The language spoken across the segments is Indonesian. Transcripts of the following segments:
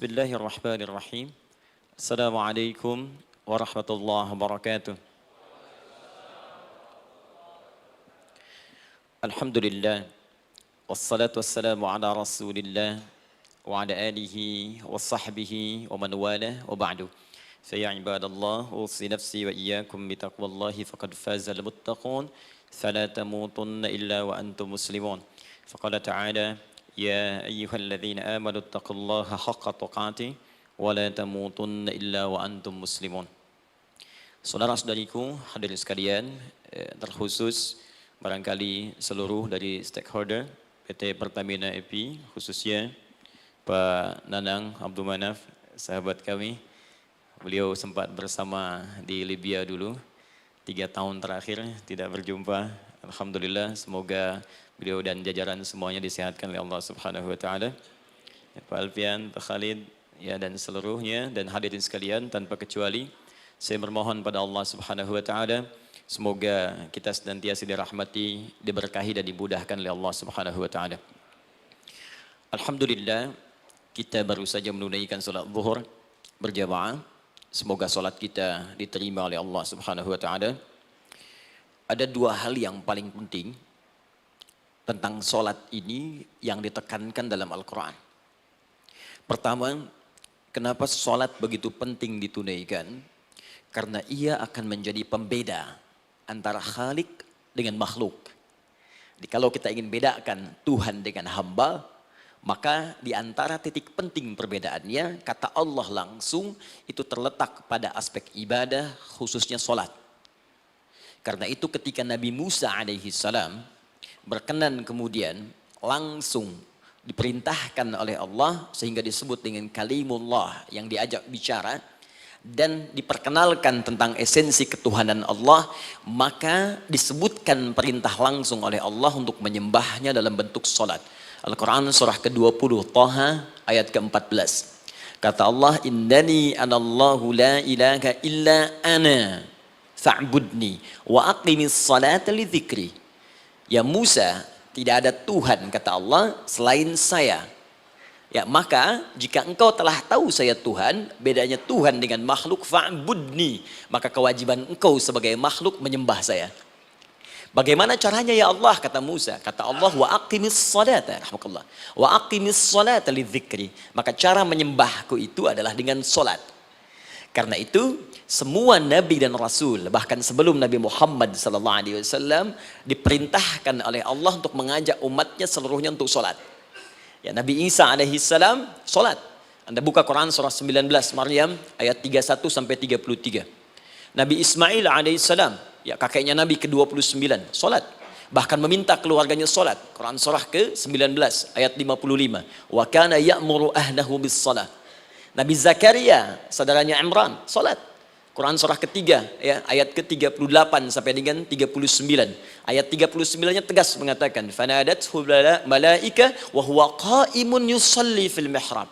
Bismillahirrahmanirrahim. Assalamualaikum warahmatullahi wabarakatuh. Alhamdulillah. Wassalatu wassalamu ala rasulillah wa ala alihi wa sahbihi wa man wala wa ba'du. Faya ibadallah, usi nafsi wa iyyakum bitaqwallahi faqad fazal muttaqun. Fala tamutunna illa wa antum muslimun. Faqala ta'ala, ya ayyuhalladzina amanu taqullaha haqqa tuqatih wa la tamutunna illa wa antum muslimun. Saudara-saudariku hadirin sekalian, terkhusus barangkali seluruh dari stakeholder PT Pertamina EP, khususnya Pak Nanang Abdul Manaf, sahabat kami. Beliau sempat bersama di Libya dulu, 3 tahun terakhir tidak berjumpa. Alhamdulillah, semoga beliau dan jajaran semuanya disehatkan oleh Allah Subhanahu wa taala. Ya, Pak Alfian, Pak Khalid, ya dan seluruhnya dan hadirin sekalian tanpa kecuali, saya bermohon pada Allah Subhanahu wa taala semoga kita senantiasa dirahmati, diberkahi dan dimudahkan oleh Allah Subhanahu wa taala. Alhamdulillah, kita baru saja menunaikan salat zuhur berjamaah. Semoga salat kita diterima oleh Allah Subhanahu wa taala. Ada 2 hal yang paling penting tentang solat ini yang ditekankan dalam Al-Quran. Pertama, kenapa solat begitu penting ditunaikan? Karena ia akan menjadi pembeda antara Khalik dengan makhluk. Jadi kalau kita ingin bedakan Tuhan dengan hamba, maka di antara titik penting perbedaannya, kata Allah langsung itu terletak pada aspek ibadah, khususnya solat. Karena itu ketika Nabi Musa alaihi salam berkenan kemudian langsung diperintahkan oleh Allah sehingga disebut dengan kalimullah yang diajak bicara dan diperkenalkan tentang esensi ketuhanan Allah, maka disebutkan perintah langsung oleh Allah untuk menyembahnya dalam bentuk salat. Al-Quran surah ke-20 Taha ayat ke-14. Kata Allah, innani anallahu la ilaha illa ana fa'budni wa aqimis salata li dzikri. Ya Musa, tidak ada Tuhan kata Allah selain saya. Ya maka jika engkau telah tahu saya Tuhan, bedanya Tuhan dengan makhluk, fa'budni, maka kewajiban engkau sebagai makhluk menyembah saya. Bagaimana caranya ya Allah, kata Musa? Kata Allah, wa aqimis salata, rahmatullah, wa aqimis salata li dzikri. Maka cara menyembahku itu adalah dengan salat. Karena itu semua nabi dan rasul, bahkan sebelum Nabi Muhammad SAW, diperintahkan oleh Allah untuk mengajak umatnya seluruhnya untuk sholat. Ya, Nabi Isa alaihissalam sholat. Anda buka Quran surah 19 Maryam ayat 31 sampai 33. Nabi Ismail alaihissalam, ya kakeknya Nabi ke-29, sholat. Bahkan meminta keluarganya sholat. Quran surah ke-19 ayat 55. Wa kana ya'muru ahlahu bis salah. Nabi Zakaria, saudaranya Imran, salat. Quran surah ketiga, ya, ayat ke-38 sampai dengan 39. Ayat 39-nya tegas mengatakan, "Fanadathu malaika wa huwa qa'imun yusalli fil mihrab."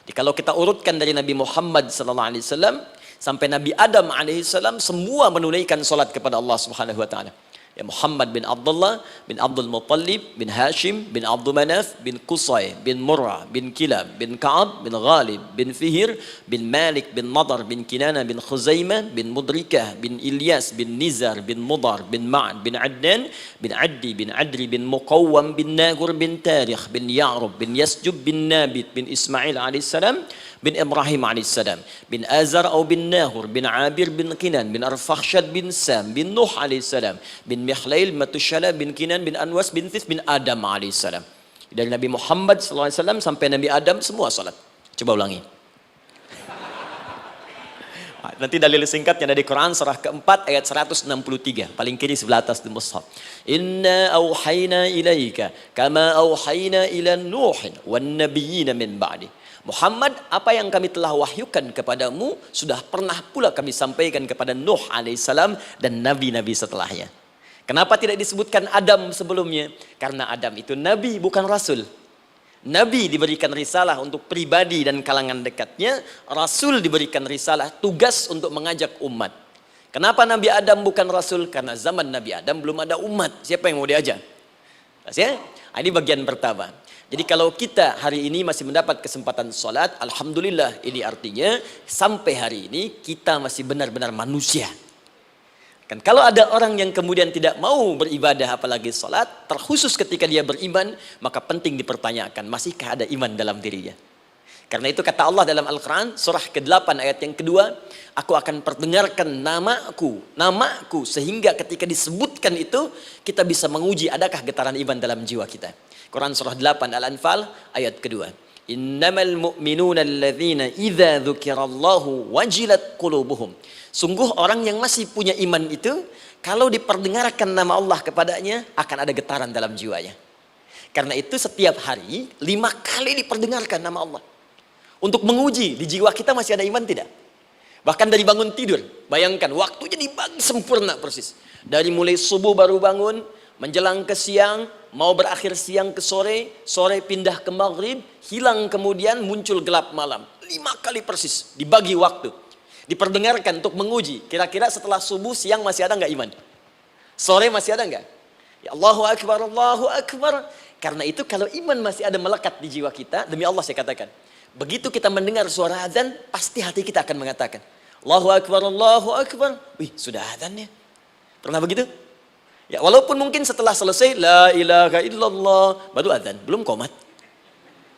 Jadi kalau kita urutkan dari Nabi Muhammad sallallahu alaihi wasallam sampai Nabi Adam alaihi salam, semua menunaikan salat kepada Allah Subhanahu wa taala. Ya Muhammad bin Abdullah bin Abdul Muttalib bin Hashim bin Abdul Manaf bin Qusay bin Murrah bin Kilab bin Ka'ab bin Ghalib bin Fihir bin Malik bin Nadar bin Kinana bin Khuzaimah bin Mudrikah bin Ilyas bin Nizar bin Mudar bin Ma'ad bin Adnan bin Addi bin Adri bin Muqawwam bin Nagur bin Tarikh bin Ya'rub bin Yasjub bin Nabit bin Ismail alaihissalam bin Ibrahim alaihissalam bin Azar atau bin Nahur bin Abir bin Kinan bin Arfakhshad bin Sam bin Nuh alaihissalam bin Mihlail Matushala bin Kinan bin Anwas bin Thith bin Adam alaihissalam. Dari Nabi Muhammad SAW sampai Nabi Adam semua salat. Coba ulangi. Nanti dalil singkatnya dari Quran surah keempat ayat 163, paling kiri sebelah atas di mushaf. Inna auhayna ilaika kama auhayna ila Nuhin wan nabiyina min ba'di. Muhammad, apa yang kami telah wahyukan kepadamu sudah pernah pula kami sampaikan kepada Nuh alaihissalam dan nabi-nabi setelahnya. Kenapa tidak disebutkan Adam sebelumnya? Karena Adam itu nabi bukan rasul. Nabi diberikan risalah untuk pribadi dan kalangan dekatnya, rasul diberikan risalah tugas untuk mengajak umat. Kenapa Nabi Adam bukan rasul? Karena zaman Nabi Adam belum ada umat. Siapa yang mau diajak? Ya? Ini bagian pertama. Jadi kalau kita hari ini masih mendapat kesempatan sholat, alhamdulillah, ini artinya sampai hari ini kita masih benar-benar manusia. Kan kalau ada orang yang kemudian tidak mau beribadah apalagi sholat, terkhusus ketika dia beriman, maka penting dipertanyakan, masihkah ada iman dalam dirinya? Karena itu kata Allah dalam Al-Quran, surah ke-8 ayat yang kedua, aku akan perdengarkan namaku, sehingga ketika disebutkan itu, kita bisa menguji adakah getaran iman dalam jiwa kita. Quran surah 8 Al-Anfal ayat kedua. Innamal mu'minuna alladzina idza dzukirallahu wajilat qulubuhum. Sungguh orang yang masih punya iman itu, kalau diperdengarkan nama Allah kepadanya, akan ada getaran dalam jiwanya. Karena itu setiap hari 5 kali diperdengarkan nama Allah. Untuk menguji di jiwa kita masih ada iman tidak? Bahkan dari bangun tidur, bayangkan waktunya dibagi sempurna persis. Dari mulai subuh baru bangun, menjelang ke siang, mau berakhir siang ke sore, sore pindah ke maghrib, hilang kemudian muncul gelap malam. 5 kali persis dibagi waktu. Diperdengarkan untuk menguji, kira-kira setelah subuh siang masih ada nggak iman? Sore masih ada nggak? Ya Allahu Akbar, Allahu Akbar. Karena itu kalau iman masih ada melekat di jiwa kita, demi Allah saya katakan, begitu kita mendengar suara azan, pasti hati kita akan mengatakan, Allahu Akbar, Allahu Akbar. Wih, sudah azannya. Pernah begitu? Ya, walaupun mungkin setelah selesai, La ilaha illallah, baru azan, belum qomat.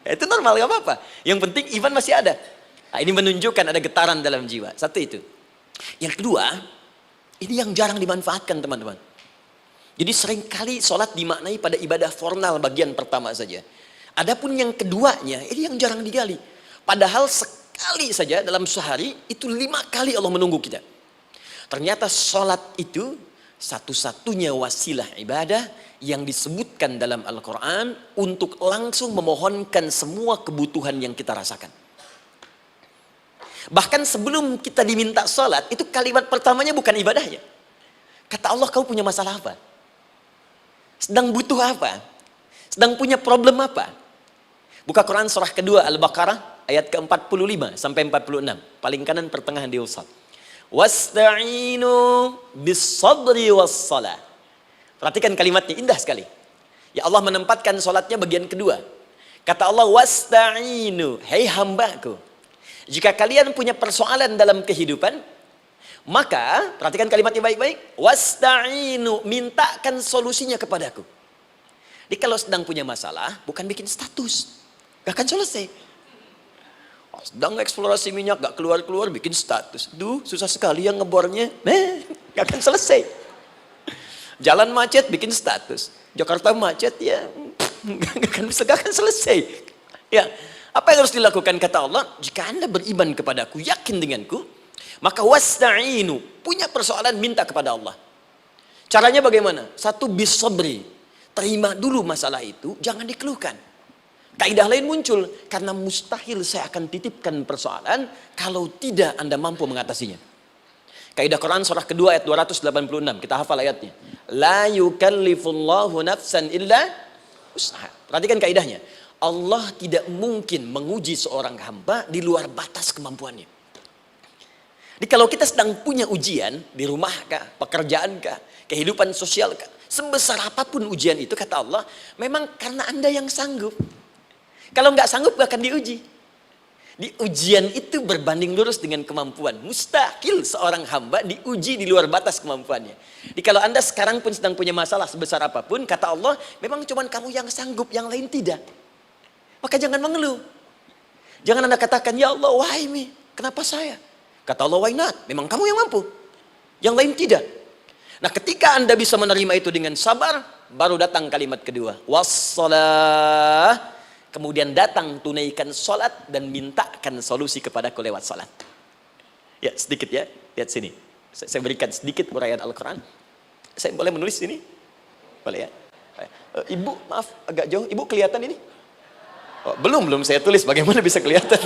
Ya, itu normal, gak apa-apa. Yang penting iman masih ada. Nah, ini menunjukkan ada getaran dalam jiwa. Satu itu. Yang kedua, ini yang jarang dimanfaatkan teman-teman. Jadi seringkali sholat dimaknai pada ibadah formal bagian pertama saja. Adapun yang keduanya, ini yang jarang digali. Padahal sekali saja dalam sehari, itu 5 kali Allah menunggu kita. Ternyata sholat itu satu-satunya wasilah ibadah yang disebutkan dalam Al-Quran untuk langsung memohonkan semua kebutuhan yang kita rasakan. Bahkan sebelum kita diminta sholat, itu kalimat pertamanya bukan ibadahnya. Kata Allah, kau punya masalah apa? Sedang butuh apa? Sedang punya problem apa? Buka Quran surah kedua Al-Baqarah ayat ke-45 sampai 46. Paling kanan pertengahan di usad. Wasta'inu bis-sabri was-salah. Perhatikan kalimatnya, indah sekali. Ya Allah menempatkan sholatnya bagian kedua. Kata Allah, wasta'inu, hei hambaku, jika kalian punya persoalan dalam kehidupan, maka, perhatikan kalimatnya baik-baik, wasta'inu, mintakan solusinya kepadaku. Jadi kalau sedang punya masalah, bukan bikin status, gak akan selesai. Sedang eksplorasi minyak, gak keluar-keluar, bikin status. Duh, susah sekali yang ngebornya, gak akan selesai. Jalan macet, bikin status. Jakarta macet, ya, gak akan selesai. Ya, apa yang harus dilakukan kata Allah? Jika Anda beriman kepadaku, yakin denganku, maka wasta'inu, punya persoalan minta kepada Allah. Caranya bagaimana? Satu, bis-sabri, terima dulu masalah itu, jangan dikeluhkan. Kaidah lain muncul, karena mustahil saya akan titipkan persoalan kalau tidak Anda mampu mengatasinya. Kaidah Quran surah kedua ayat 286, kita hafal ayatnya. La yukallifullahu nafsan illa usaha. Perhatikan kaidahnya. Allah tidak mungkin menguji seorang hamba di luar batas kemampuannya. Jadi kalau kita sedang punya ujian di rumah kah, pekerjaan kah, kehidupan sosial kah, sebesar apapun ujian itu kata Allah, memang karena Anda yang sanggup. Kalau nggak sanggup gak akan diuji. Di ujian itu berbanding lurus dengan kemampuan. Mustahil seorang hamba diuji di luar batas kemampuannya. Jadi kalau Anda sekarang pun sedang punya masalah sebesar apapun, kata Allah, memang cuma kamu yang sanggup, yang lain tidak. Maka jangan mengeluh. Jangan Anda katakan, ya Allah, why me? Kenapa saya? Kata Allah, why not? Memang kamu yang mampu. Yang lain tidak. Nah, ketika Anda bisa menerima itu dengan sabar, baru datang kalimat kedua. Wassalah. Kemudian datang tunaikan sholat dan mintakan solusi kepadaku lewat sholat. Ya, sedikit ya. Lihat sini. Saya berikan sedikit uraian Al-Quran. Saya boleh menulis sini? Boleh ya? Ibu, maaf, agak jauh. Ibu kelihatan ini? Oh, belum saya tulis, bagaimana bisa kelihatan?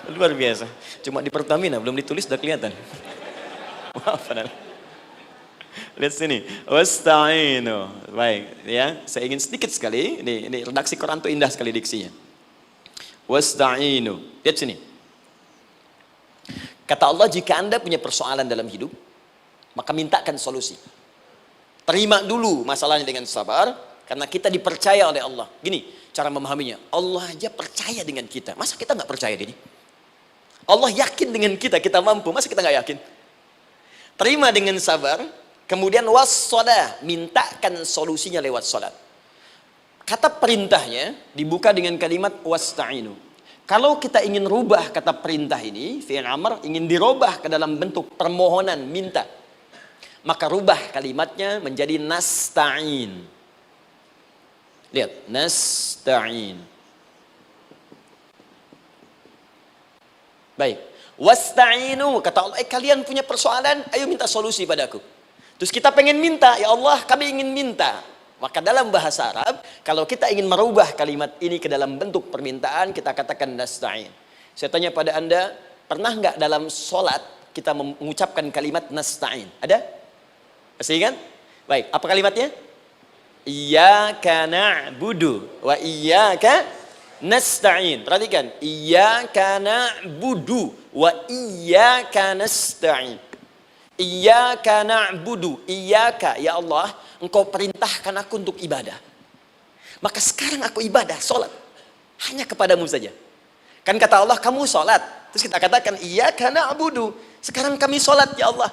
Luar biasa. Cuma di Pertamina belum ditulis udah kelihatan. Maaf, lihat sini. Wasta'inu. Baik, ya. Saya ingin sedikit sekali. Ini redaksi Quran itu indah sekali diksinya. Wasta'inu. Lihat sini. Kata Allah, jika Anda punya persoalan dalam hidup, maka mintakan solusi. Terima dulu masalahnya dengan sabar, karena kita dipercaya oleh Allah. Gini, cara memahaminya. Allah aja percaya dengan kita. Masa kita nggak percaya diri? Allah yakin dengan kita, kita mampu. Masa kita nggak yakin? Terima dengan sabar. Kemudian wassalah, mintakan solusinya lewat salat. Kata perintahnya dibuka dengan kalimat wasta'inu. Kalau kita ingin rubah kata perintah ini, fi'il amr, ingin dirubah ke dalam bentuk permohonan, minta, maka rubah kalimatnya menjadi nasta'in. Lihat, nasta'in. Baik. Wasta'inu, kata Allah, kalian punya persoalan, ayo minta solusi padaku. Terus kita pengen minta, ya Allah, kami ingin minta. Maka dalam bahasa Arab, kalau kita ingin merubah kalimat ini ke dalam bentuk permintaan, kita katakan nasta'in. Saya tanya pada Anda, pernah nggak dalam sholat kita mengucapkan kalimat nasta'in? Ada? Masih ingat? Baik, apa kalimatnya? Iyyaka na'budu wa iyyaka nasta'in. Perhatikan, iyyaka na'budu wa iyyaka nasta'in. Iyyaka na'budu, iyyaka, ya Allah, Engkau perintahkan aku untuk ibadah. Maka sekarang aku ibadah, sholat. Hanya kepadamu saja. Kan kata Allah, kamu sholat. Terus kita katakan, iyyaka na'budu. Sekarang kami sholat, ya Allah.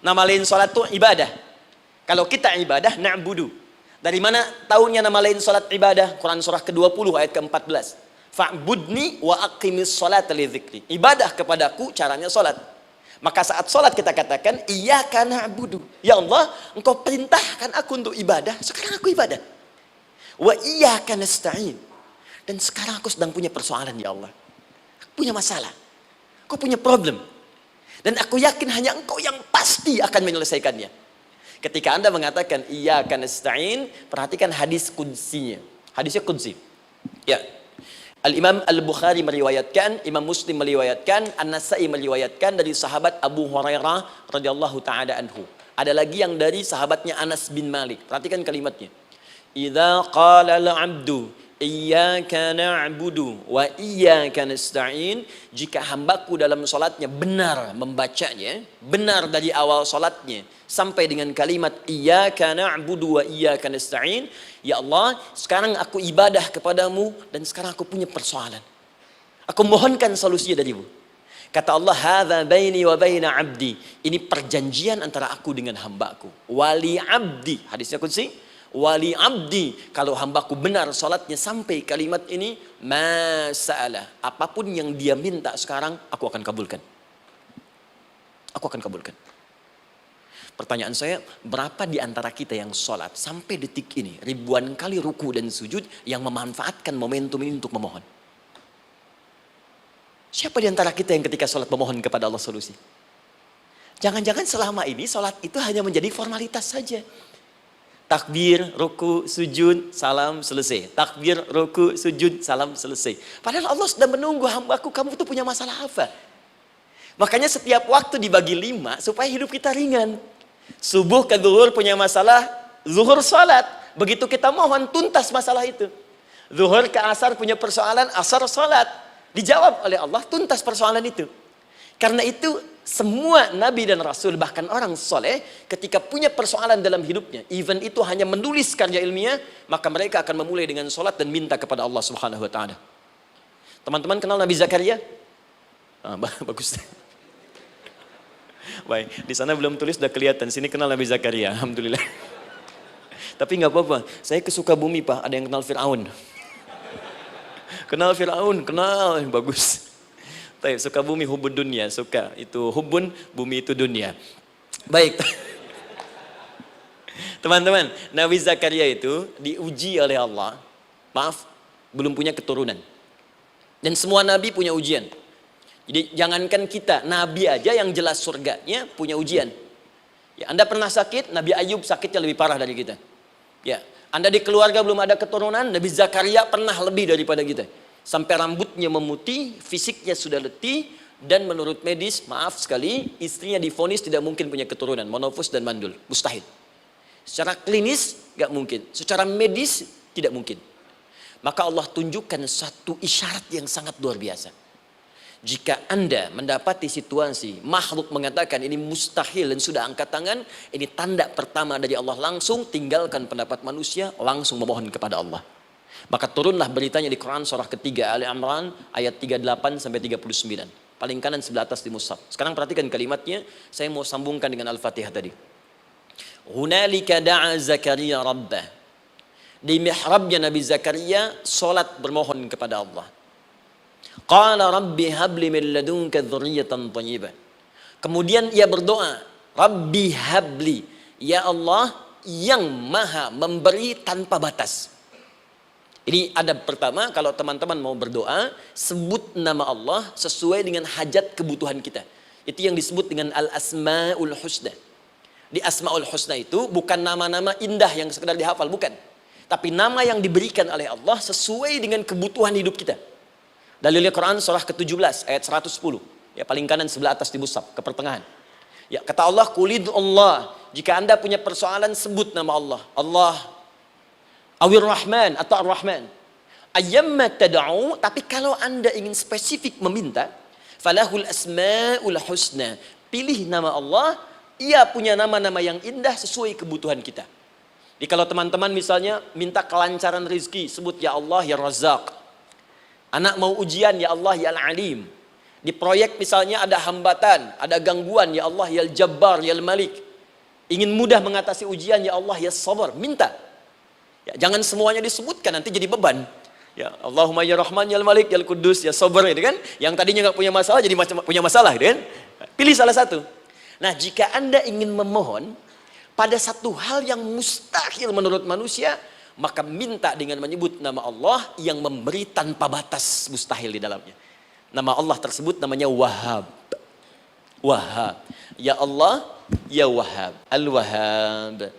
Nama lain sholat itu ibadah. Kalau kita ibadah, na'budu. Dari mana tahunnya nama lain sholat ibadah? Quran surah ke-20 ayat ke-14. Fa'budni wa aqimis sholata li dzikri. Ibadah kepadaku, caranya sholat. Maka saat sholat kita katakan, iyyaka na'budu. Ya Allah, Engkau perintahkan aku untuk ibadah. Sekarang aku ibadah. Wa iyyaka nasta'in. Dan sekarang aku sedang punya persoalan, ya Allah. Aku punya masalah. Aku punya problem. Dan aku yakin hanya Engkau yang pasti akan menyelesaikannya. Ketika Anda mengatakan, iyyaka nasta'in, perhatikan hadis qudsinya. Hadisnya qudsi. Ya. Al-Imam Al-Bukhari meriwayatkan, Imam Muslim meriwayatkan, An-Nasai meriwayatkan dari sahabat Abu Hurairah radhiyallahu taala anhu. Ada lagi yang dari sahabatnya Anas bin Malik. Perhatikan kalimatnya. Idza qala al-'abdu iyyaka na'budu wa iyyaka nasta'in, jika hambaku dalam salatnya benar membacanya, benar dari awal salatnya sampai dengan kalimat iyyaka na'budu wa iyyaka nasta'in, ya Allah, sekarang aku ibadah kepadamu dan sekarang aku punya persoalan. Aku mohonkan solusinya darimu. Kata Allah, hadza baini wa baina 'abdi. Ini perjanjian antara aku dengan hambaku. Wali 'abdi. Hadisnya qudsi. Wali 'abdi, kalau hambaku benar salatnya sampai kalimat ini, masalah, apapun yang dia minta sekarang, aku akan kabulkan. Aku akan kabulkan. Pertanyaan saya, berapa di antara kita yang sholat sampai detik ini, ribuan kali ruku dan sujud, yang memanfaatkan momentum ini untuk memohon? Siapa di antara kita yang ketika sholat memohon kepada Allah solusi? Jangan-jangan selama ini sholat itu hanya menjadi formalitas saja. Takbir, ruku, sujud, salam, selesai. Takbir, ruku, sujud, salam, selesai. Padahal Allah sudah menunggu hambaku, kamu tuh punya masalah apa? Makanya setiap waktu dibagi 5 supaya hidup kita ringan. Subuh ke zuhur punya masalah, zuhur salat. Begitu kita mohon, tuntas masalah itu. Zuhur ke asar punya persoalan, asar salat. Dijawab oleh Allah, tuntas persoalan itu. Karena itu semua nabi dan rasul, bahkan orang soleh, ketika punya persoalan dalam hidupnya, even itu hanya menulis karya ilmiah, maka mereka akan memulai dengan sholat dan minta kepada Allah Subhanahu Wa Taala. Teman-teman kenal Nabi Zakaria? Bagus. Baik, di sana belum tulis, sudah kelihatan. Sini kenal Nabi Zakaria, alhamdulillah. Tapi nggak apa-apa. Saya ke Sukabumi, Pak. Ada yang kenal Fir'aun. Kenal Fir'aun, kenal, bagus. Sukabumi hubun dunia, suka itu hubun, bumi itu dunia. Baik. Teman-teman, Nabi Zakaria itu diuji oleh Allah. Maaf, belum punya keturunan. Dan semua nabi punya ujian. Jadi jangankan kita, nabi aja yang jelas surganya punya ujian. Ya, Anda pernah sakit, Nabi Ayub sakitnya lebih parah dari kita. Ya, Anda di keluarga belum ada keturunan, Nabi Zakaria pernah lebih daripada kita. Sampai rambutnya memutih, fisiknya sudah letih, dan menurut medis, maaf sekali, istrinya divonis tidak mungkin punya keturunan, monofus dan mandul, mustahil. Secara klinis, gak mungkin. Secara medis, tidak mungkin. Maka Allah tunjukkan satu isyarat yang sangat luar biasa. Jika Anda mendapati situasi, makhluk mengatakan ini mustahil dan sudah angkat tangan, ini tanda pertama dari Allah, langsung tinggalkan pendapat manusia, langsung memohon kepada Allah. Maka turunlah beritanya di Quran surah ketiga Ali Imran ayat 38 sampai 39. Paling kanan sebelah atas di mushaf. Sekarang perhatikan kalimatnya, saya mau sambungkan dengan Al-Fatihah tadi. Hunalika da'a Zakaria rabbah. Di mihrabnya Nabi Zakaria salat bermohon kepada Allah. Qala rabbi habli min ladunka dzurriyyatan thayyibah. Kemudian ia berdoa, Rabbi habli, ya Allah yang maha memberi tanpa batas. Ini adab pertama, kalau teman-teman mau berdoa, sebut nama Allah sesuai dengan hajat kebutuhan kita. Itu yang disebut dengan al-asma'ul husna. Di asma'ul husna itu bukan nama-nama indah yang sekedar dihafal, bukan. Tapi nama yang diberikan oleh Allah sesuai dengan kebutuhan hidup kita. Dalilnya Quran surah ke-17 ayat 110. Ya, paling kanan sebelah atas di mushaf, ke pertengahan. Ya, kata Allah, Qulid Allah. Jika Anda punya persoalan, sebut nama Allah. Allah Awir Rahman atau Ar-Rahman. Ayyamma tad'u, tapi kalau Anda ingin spesifik meminta, falahul asmaul husna. Pilih nama Allah, ia punya nama-nama yang indah sesuai kebutuhan kita. Jadi kalau teman-teman misalnya minta kelancaran rezeki, sebut ya Allah ya Razzaq. Anak mau ujian, ya Allah ya Al-Alim. Di proyek misalnya ada hambatan, ada gangguan, ya Allah ya Al-Jabbar ya Al-Malik. Ingin mudah mengatasi ujian, ya Allah ya Sabar. Minta. Ya, jangan semuanya disebutkan, nanti jadi beban. Ya, Allahumma ya Rahman ya Al-Malik ya Al-Quddus ya Sabar, gitu kan? Yang tadinya nggak punya masalah jadi punya masalah, gitu kan? Pilih salah satu. Nah, jika Anda ingin memohon pada satu hal yang mustahil menurut manusia, maka minta dengan menyebut nama Allah yang memberi tanpa batas, mustahil di dalamnya. Nama Allah tersebut namanya Wahhab. Wahhab. Ya Allah, ya Wahhab. Al-Wahhab.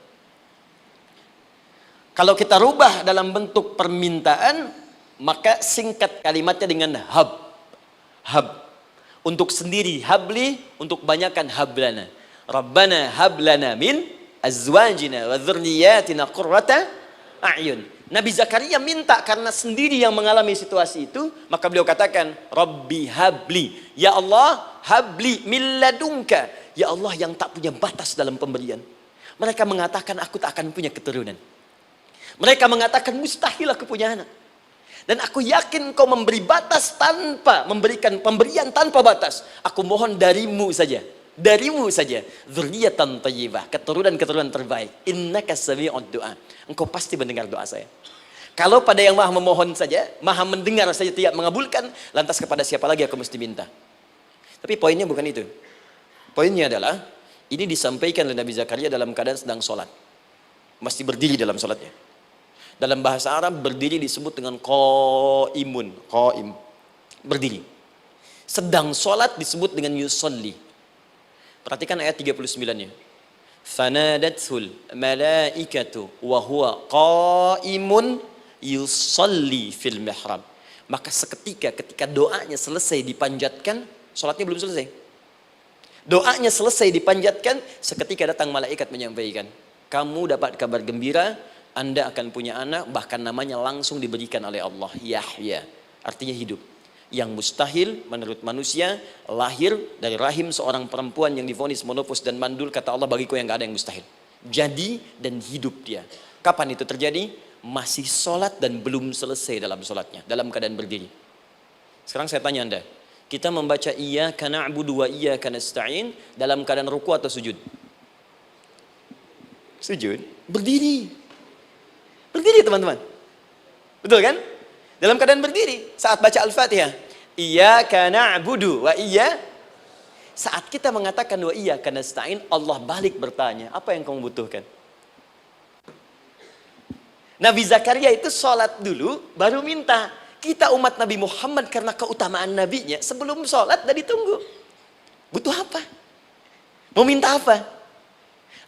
Kalau kita rubah dalam bentuk permintaan, maka singkat kalimatnya dengan hab. Hab. Untuk sendiri habli, untuk banyakkan hablana. Rabbana hablana min azwajina wa dzurriyyatina qurrata a'yun. Nabi Zakaria minta karena sendiri yang mengalami situasi itu, maka beliau katakan, Rabbi habli. Ya Allah, habli min ladunka. Ya Allah yang tak punya batas dalam pemberian. Mereka mengatakan aku tak akan punya keturunan. Mereka mengatakan mustahil aku punya anak. Dan aku yakin kau memberi batas tanpa memberikan pemberian tanpa batas. Aku mohon darimu saja. Darimu saja. Dzurriyyatan thayyibah, keturunan-keturunan terbaik. Innaka sami'ud du'a. Engkau pasti mendengar doa saya. Kalau pada yang maha memohon saja, maha mendengar saja tidak mengabulkan, lantas kepada siapa lagi aku mesti minta? Tapi poinnya bukan itu. Poinnya adalah ini disampaikan oleh Nabi Zakaria dalam keadaan sedang sholat. Masih berdiri dalam sholatnya. Dalam bahasa Arab berdiri disebut dengan qaimun, qaim, berdiri. Sedang sholat disebut dengan yusolli. Perhatikan ayat 39-nya. Fanadatul malaikatu wa huwa qaimun yusolli fil mihrab. Maka seketika ketika doanya selesai dipanjatkan, sholatnya belum selesai. Doanya selesai dipanjatkan, seketika datang malaikat menyampaikan, kamu dapat kabar gembira, Anda akan punya anak, bahkan namanya langsung diberikan oleh Allah, Yahya, artinya hidup. Yang mustahil menurut manusia, lahir dari rahim seorang perempuan yang divonis monopos dan mandul, kata Allah, bagiku yang gak ada yang mustahil. Jadi dan hidup dia. Kapan itu terjadi? Masih sholat dan belum selesai dalam sholatnya, dalam keadaan berdiri. Sekarang saya tanya Anda, kita membaca iyyaka na'budu wa iyyaka nasta'in dalam keadaan ruku atau sujud? Sujud, berdiri. Berdiri teman-teman. Betul kan? Dalam keadaan berdiri saat baca Al-Fatihah. Iyyaka na'budu wa saat kita mengatakan wa iyyaka nasta'in, Allah balik bertanya, apa yang kamu butuhkan? Nabi Zakaria itu sholat dulu baru minta. Kita umat Nabi Muhammad karena keutamaan nabinya, sebelum sholat udah ditunggu. Butuh apa? Mau minta apa?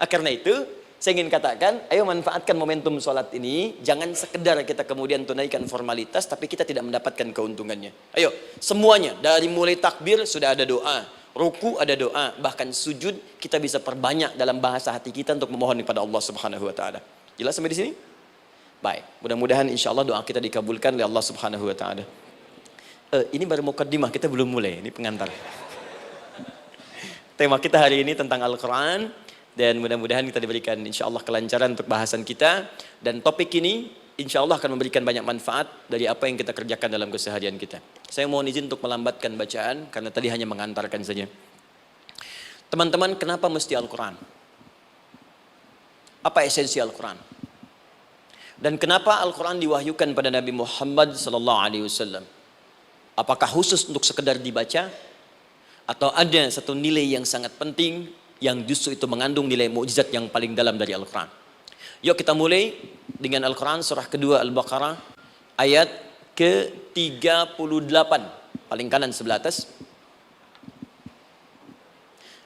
Karena itu saya ingin katakan, ayo manfaatkan momentum sholat ini. Jangan sekedar kita kemudian tunaikan formalitas, tapi kita tidak mendapatkan keuntungannya. Ayo, semuanya. Dari mulai takbir sudah ada doa. Ruku ada doa. Bahkan sujud kita bisa perbanyak dalam bahasa hati kita untuk memohon kepada Allah Subhanahu Wa Taala. Jelas sampai di sini? Baik. Mudah-mudahan insya Allah doa kita dikabulkan oleh Allah Subhanahu Wa Taala. Ini baru mukaddimah, kita belum mulai. Ini pengantar. Tema kita hari ini tentang Al-Quran. Dan mudah-mudahan kita diberikan insya Allah kelancaran untuk bahasan kita. Dan topik ini insya Allah akan memberikan banyak manfaat dari apa yang kita kerjakan dalam keseharian kita. Saya mohon izin untuk melambatkan bacaan, karena tadi hanya mengantarkan saja. Teman-teman, kenapa mesti Al-Quran? Apa esensi Al-Quran? Dan kenapa Al-Quran diwahyukan pada Nabi Muhammad SAW? Apakah khusus untuk sekedar dibaca? Atau ada satu nilai yang sangat penting yang justru itu mengandung nilai mukjizat yang paling dalam dari Al-Quran? Yuk kita mulai dengan Al-Quran surah kedua Al-Baqarah ayat ke-38, paling kanan sebelah atas.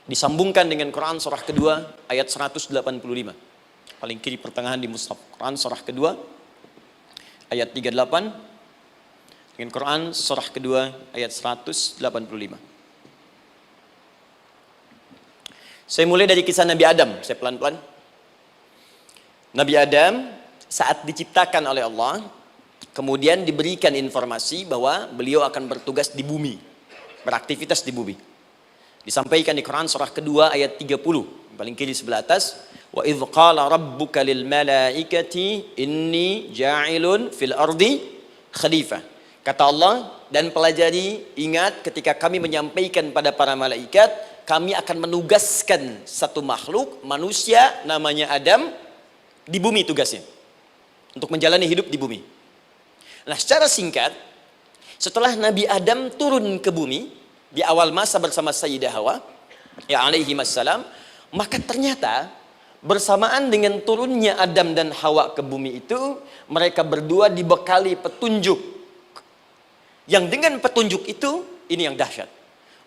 Disambungkan dengan Quran surah kedua ayat 185, paling kiri pertengahan di mushaf. Quran surah kedua ayat 38 dengan Quran surah kedua ayat 185. Saya mulai dari kisah Nabi Adam, saya pelan-pelan. Nabi Adam saat diciptakan oleh Allah, kemudian diberikan informasi bahwa beliau akan bertugas di bumi, beraktivitas di bumi. Disampaikan di Quran surah kedua ayat 30, paling kiri sebelah atas. Wa idh qala rabbuka lil malaikati inni ja'ilun fil ardi khalifah. Kata Allah, dan pelajari, ingat ketika kami menyampaikan pada para malaikat, kami akan menugaskan satu makhluk, manusia namanya Adam, di bumi tugasnya, untuk menjalani hidup di bumi. Nah, secara singkat, setelah Nabi Adam turun ke bumi di awal masa bersama Sayyidah Hawa, ya alaihi wassalam, maka ternyata bersamaan dengan turunnya Adam dan Hawa ke bumi itu, mereka berdua dibekali petunjuk. Yang dengan petunjuk itu, ini yang dahsyat.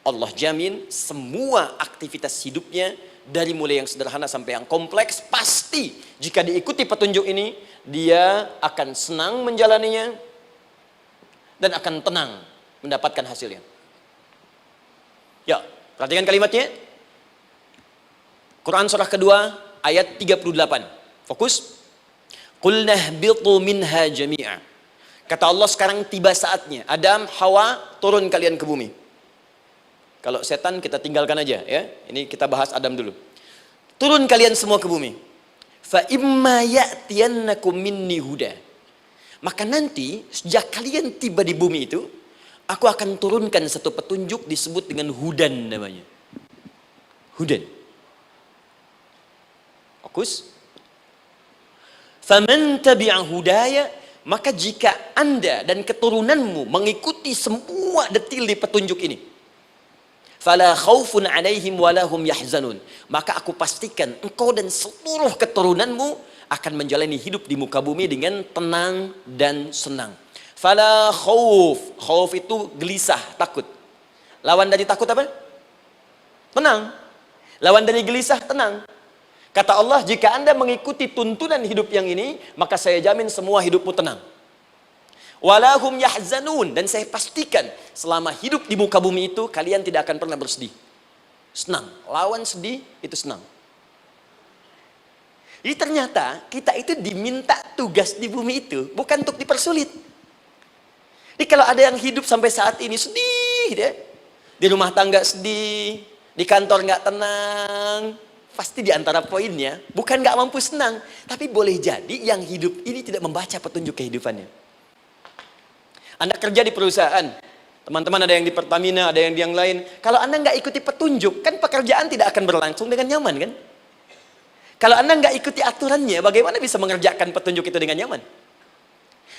Allah jamin semua aktivitas hidupnya, dari mulai yang sederhana sampai yang kompleks, pasti jika diikuti petunjuk ini, dia akan senang menjalaninya dan akan tenang mendapatkan hasilnya. Ya, perhatikan kalimatnya. Quran surah kedua ayat 38. Fokus. Qul nahbitu minha jami'a. Kata Allah, sekarang tiba saatnya. Adam, Hawa, turun kalian ke bumi. Kalau setan kita tinggalkan aja ya. Ini kita bahas Adam dulu. Turun kalian semua ke bumi. Fa imma ya'tiyannakum minni huda. Maka nanti sejak kalian tiba di bumi itu, aku akan turunkan satu petunjuk disebut dengan hudan namanya. Hudan. Fokus. Faman tabi'a hudaya, maka jika Anda dan keturunanmu mengikuti semua detil di petunjuk ini, fala khaufun alaihim walahum yahzanun, maka aku pastikan engkau dan seluruh keturunanmu akan menjalani hidup di muka bumi dengan tenang dan senang. Fala khauf, khauf itu gelisah, takut. Lawan dari takut apa? Tenang. Lawan dari gelisah, tenang. Kata Allah, jika Anda mengikuti tuntunan hidup yang ini, maka saya jamin semua hidupmu tenang. Walahum yahzanun, dan saya pastikan selama hidup di muka bumi itu kalian tidak akan pernah bersedih. Senang, lawan sedih itu senang. Jadi ternyata kita itu diminta tugas di bumi itu bukan untuk dipersulit. Jadi kalau ada yang hidup sampai saat ini sedih deh, di rumah tangga sedih, di kantor nggak tenang, pasti di antara poinnya bukan nggak mampu senang, tapi boleh jadi yang hidup ini tidak membaca petunjuk kehidupannya. Anda kerja di perusahaan, teman-teman ada yang di Pertamina, ada yang di yang lain. Kalau Anda nggak ikuti petunjuk, kan pekerjaan tidak akan berlangsung dengan nyaman kan? Kalau Anda nggak ikuti aturannya, bagaimana bisa mengerjakan petunjuk itu dengan nyaman?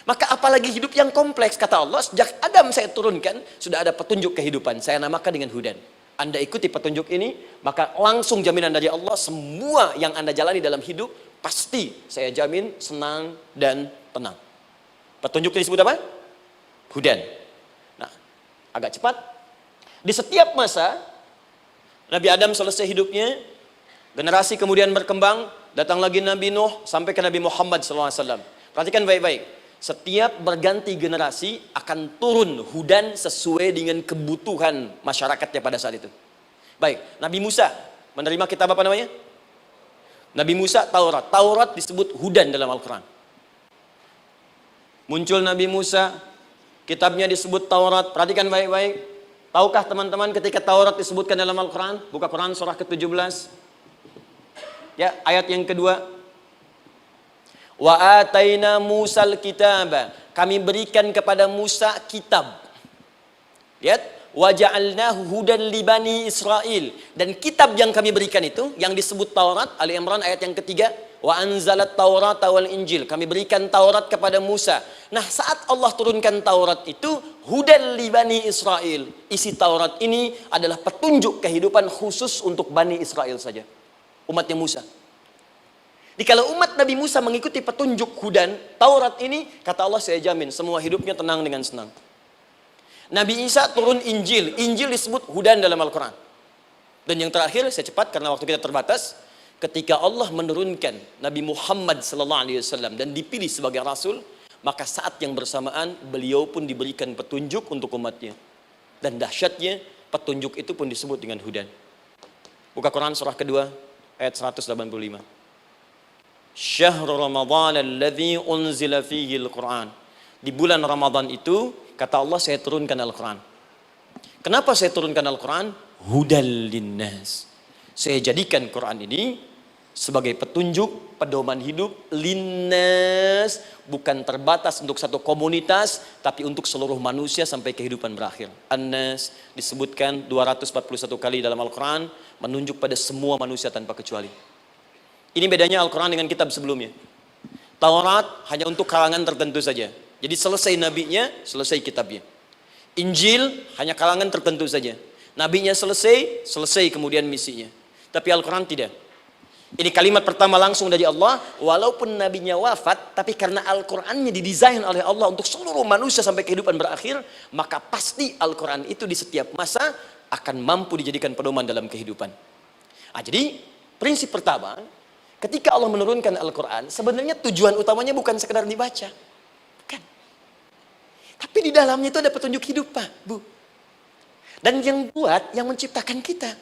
Maka apalagi hidup yang kompleks, kata Allah, sejak Adam saya turunkan, sudah ada petunjuk kehidupan, saya namakan dengan hudan. Anda ikuti petunjuk ini, maka langsung jaminan dari Allah, semua yang Anda jalani dalam hidup, pasti saya jamin senang dan tenang. Petunjuk ini disebut apa? Hudan. Nah, agak cepat. Di setiap masa Nabi Adam selesai hidupnya, generasi kemudian berkembang, datang lagi Nabi Nuh sampai ke Nabi Muhammad SAW. Perhatikan baik-baik. Setiap berganti generasi akan turun hudan sesuai dengan kebutuhan masyarakatnya pada saat itu. Baik, Nabi Musa menerima kitab apa namanya? Nabi Musa Taurat. Taurat disebut hudan dalam Al-Quran. Muncul Nabi Musa, kitabnya disebut Taurat. Perhatikan baik-baik. Tahukah teman-teman ketika Taurat disebutkan dalam Al-Quran? Buka Quran surah ke-17. Ya, ayat yang kedua. Wa ataina Musal kitaba. Kami berikan kepada Musa kitab. Lihat, wa ja'alnahu hudan li bani Israil. Dan kitab yang kami berikan itu, yang disebut Taurat, Ali Imran ayat yang ketiga, wa anzalat Taurata wal Injil. Kami berikan Taurat kepada Musa. Nah, saat Allah turunkan Taurat itu, hudan li bani Israil. Isi Taurat ini adalah petunjuk kehidupan khusus untuk Bani Israel saja. Umatnya Musa. Jadi kalau umat Nabi Musa mengikuti petunjuk hudan, Taurat ini, kata Allah, saya jamin semua hidupnya tenang dengan senang. Nabi Isa turun Injil. Injil disebut hudan dalam Al-Quran. Dan yang terakhir, saya cepat karena waktu kita terbatas. Ketika Allah menurunkan Nabi Muhammad SAW dan dipilih sebagai Rasul, maka saat yang bersamaan beliau pun diberikan petunjuk untuk umatnya. Dan dahsyatnya, petunjuk itu pun disebut dengan hudan. Buka Quran surah kedua, ayat 185. Syahrul Ramadhan alladhi unzila fihi al-Quran. Di bulan Ramadan itu, kata Allah, saya turunkan Al-Quran. Kenapa saya turunkan Al-Quran? Hudal linnas. Saya jadikan Quran ini sebagai petunjuk, pedoman hidup linnas, bukan terbatas untuk satu komunitas, tapi untuk seluruh manusia sampai kehidupan berakhir. An-Nas disebutkan 241 kali dalam Al-Quran, menunjuk pada semua manusia tanpa kecuali. Ini bedanya Al-Quran dengan kitab sebelumnya. Taurat hanya untuk kalangan tertentu saja. Jadi selesai nabinya, selesai kitabnya. Injil hanya kalangan tertentu saja. Nabinya selesai, selesai kemudian misinya. Tapi Al-Quran tidak. Ini kalimat pertama langsung dari Allah. Walaupun nabinya wafat, tapi karena Al-Qurannya didesain oleh Allah untuk seluruh manusia sampai kehidupan berakhir, maka pasti Al-Quran itu di setiap masa akan mampu dijadikan pedoman dalam kehidupan. Nah, jadi prinsip pertama, ketika Allah menurunkan Al-Quran, sebenarnya tujuan utamanya bukan sekedar dibaca. Bukan. Tapi di dalamnya itu ada petunjuk hidup, Pak, Bu. Dan yang buat, yang menciptakan kita.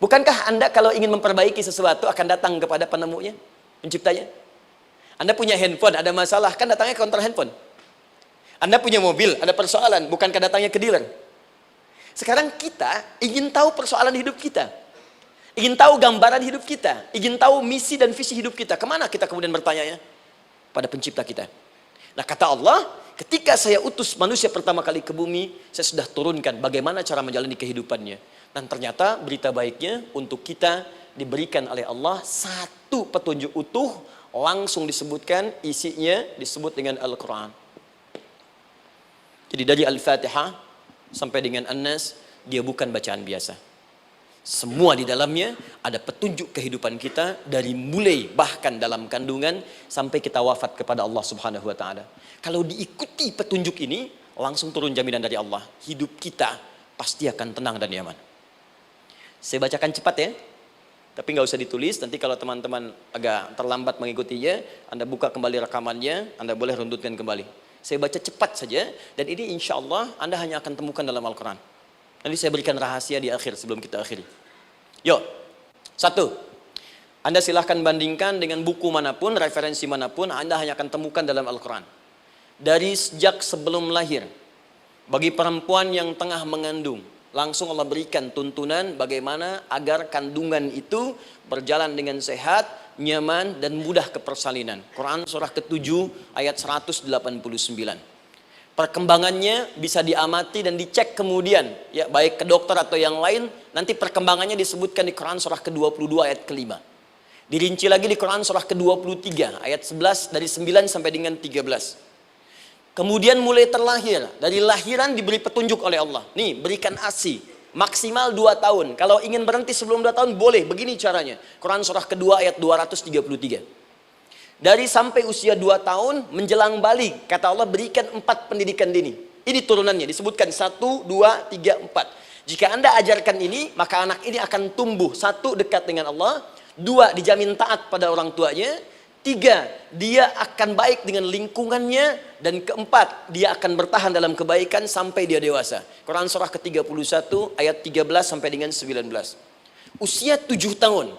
Bukankah Anda kalau ingin memperbaiki sesuatu akan datang kepada penemunya, penciptanya? Anda punya handphone, ada masalah, kan datangnya ke counter handphone. Anda punya mobil, ada persoalan, bukankah datangnya ke dealer? Sekarang kita ingin tahu persoalan hidup kita. Ingin tahu gambaran hidup kita. Ingin tahu misi dan visi hidup kita. Kemana kita kemudian bertanya? Pada pencipta kita. Nah, kata Allah, ketika saya utus manusia pertama kali ke bumi, saya sudah turunkan bagaimana cara menjalani kehidupannya. Dan ternyata berita baiknya untuk kita diberikan oleh Allah satu petunjuk utuh, langsung disebutkan, isinya disebut dengan Al-Quran. Jadi dari Al-Fatihah sampai dengan An-Nas, dia bukan bacaan biasa. Semua di dalamnya ada petunjuk kehidupan kita dari mulai bahkan dalam kandungan sampai kita wafat kepada Allah Subhanahu wa taala. Kalau diikuti petunjuk ini, langsung turun jaminan dari Allah. Hidup kita pasti akan tenang dan nyaman. Saya bacakan cepat ya. Tapi nggak usah ditulis, nanti kalau teman-teman agak terlambat mengikutinya, Anda buka kembali rekamannya, Anda boleh runtutkan kembali. Saya baca cepat saja, dan ini insya Allah Anda hanya akan temukan dalam Al-Quran. Nanti saya berikan rahasia di akhir sebelum kita akhiri. Yuk, satu, Anda silahkan bandingkan dengan buku manapun, referensi manapun, Anda hanya akan temukan dalam Al-Quran. Dari sejak sebelum lahir, bagi perempuan yang tengah mengandung, langsung Allah berikan tuntunan bagaimana agar kandungan itu berjalan dengan sehat, nyaman, dan mudah ke persalinan. Quran surah ke-7 ayat 189. Perkembangannya bisa diamati dan dicek kemudian, ya, baik ke dokter atau yang lain. Nanti perkembangannya disebutkan di Quran surah ke-22 ayat ke-5. Dirinci lagi di Quran surah ke-23 ayat 11 dari 9 sampai dengan 13. Kemudian mulai terlahir, dari lahiran diberi petunjuk oleh Allah. Nih, berikan ASI, maksimal 2 tahun. Kalau ingin berhenti sebelum 2 tahun, boleh, begini caranya. Quran surah kedua ayat 233. Dari sampai usia 2 tahun, menjelang balik, kata Allah berikan 4 pendidikan dini. Ini turunannya, disebutkan 1, 2, 3, 4. Jika Anda ajarkan ini, maka anak ini akan tumbuh. 1, dekat dengan Allah. 2, dijamin taat pada orang tuanya. 3, dia akan baik dengan lingkungannya. Dan 4, dia akan bertahan dalam kebaikan sampai dia dewasa. Quran surah ke-31 ayat 13 sampai dengan 19. Usia 7 tahun,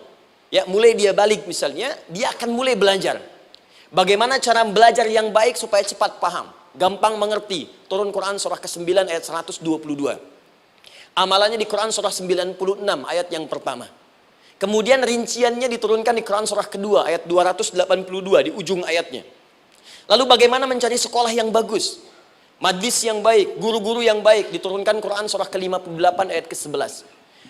ya, mulai dia balik misalnya, dia akan mulai belajar. Bagaimana cara belajar yang baik supaya cepat paham, gampang mengerti. Turun Quran surah ke-9 ayat 122. Amalannya di Quran surah 96 ayat yang pertama. Kemudian rinciannya diturunkan di Quran surah kedua ayat 282 di ujung ayatnya. Lalu bagaimana mencari sekolah yang bagus, majlis yang baik, guru-guru yang baik, diturunkan Quran surah ke-58 ayat ke-11.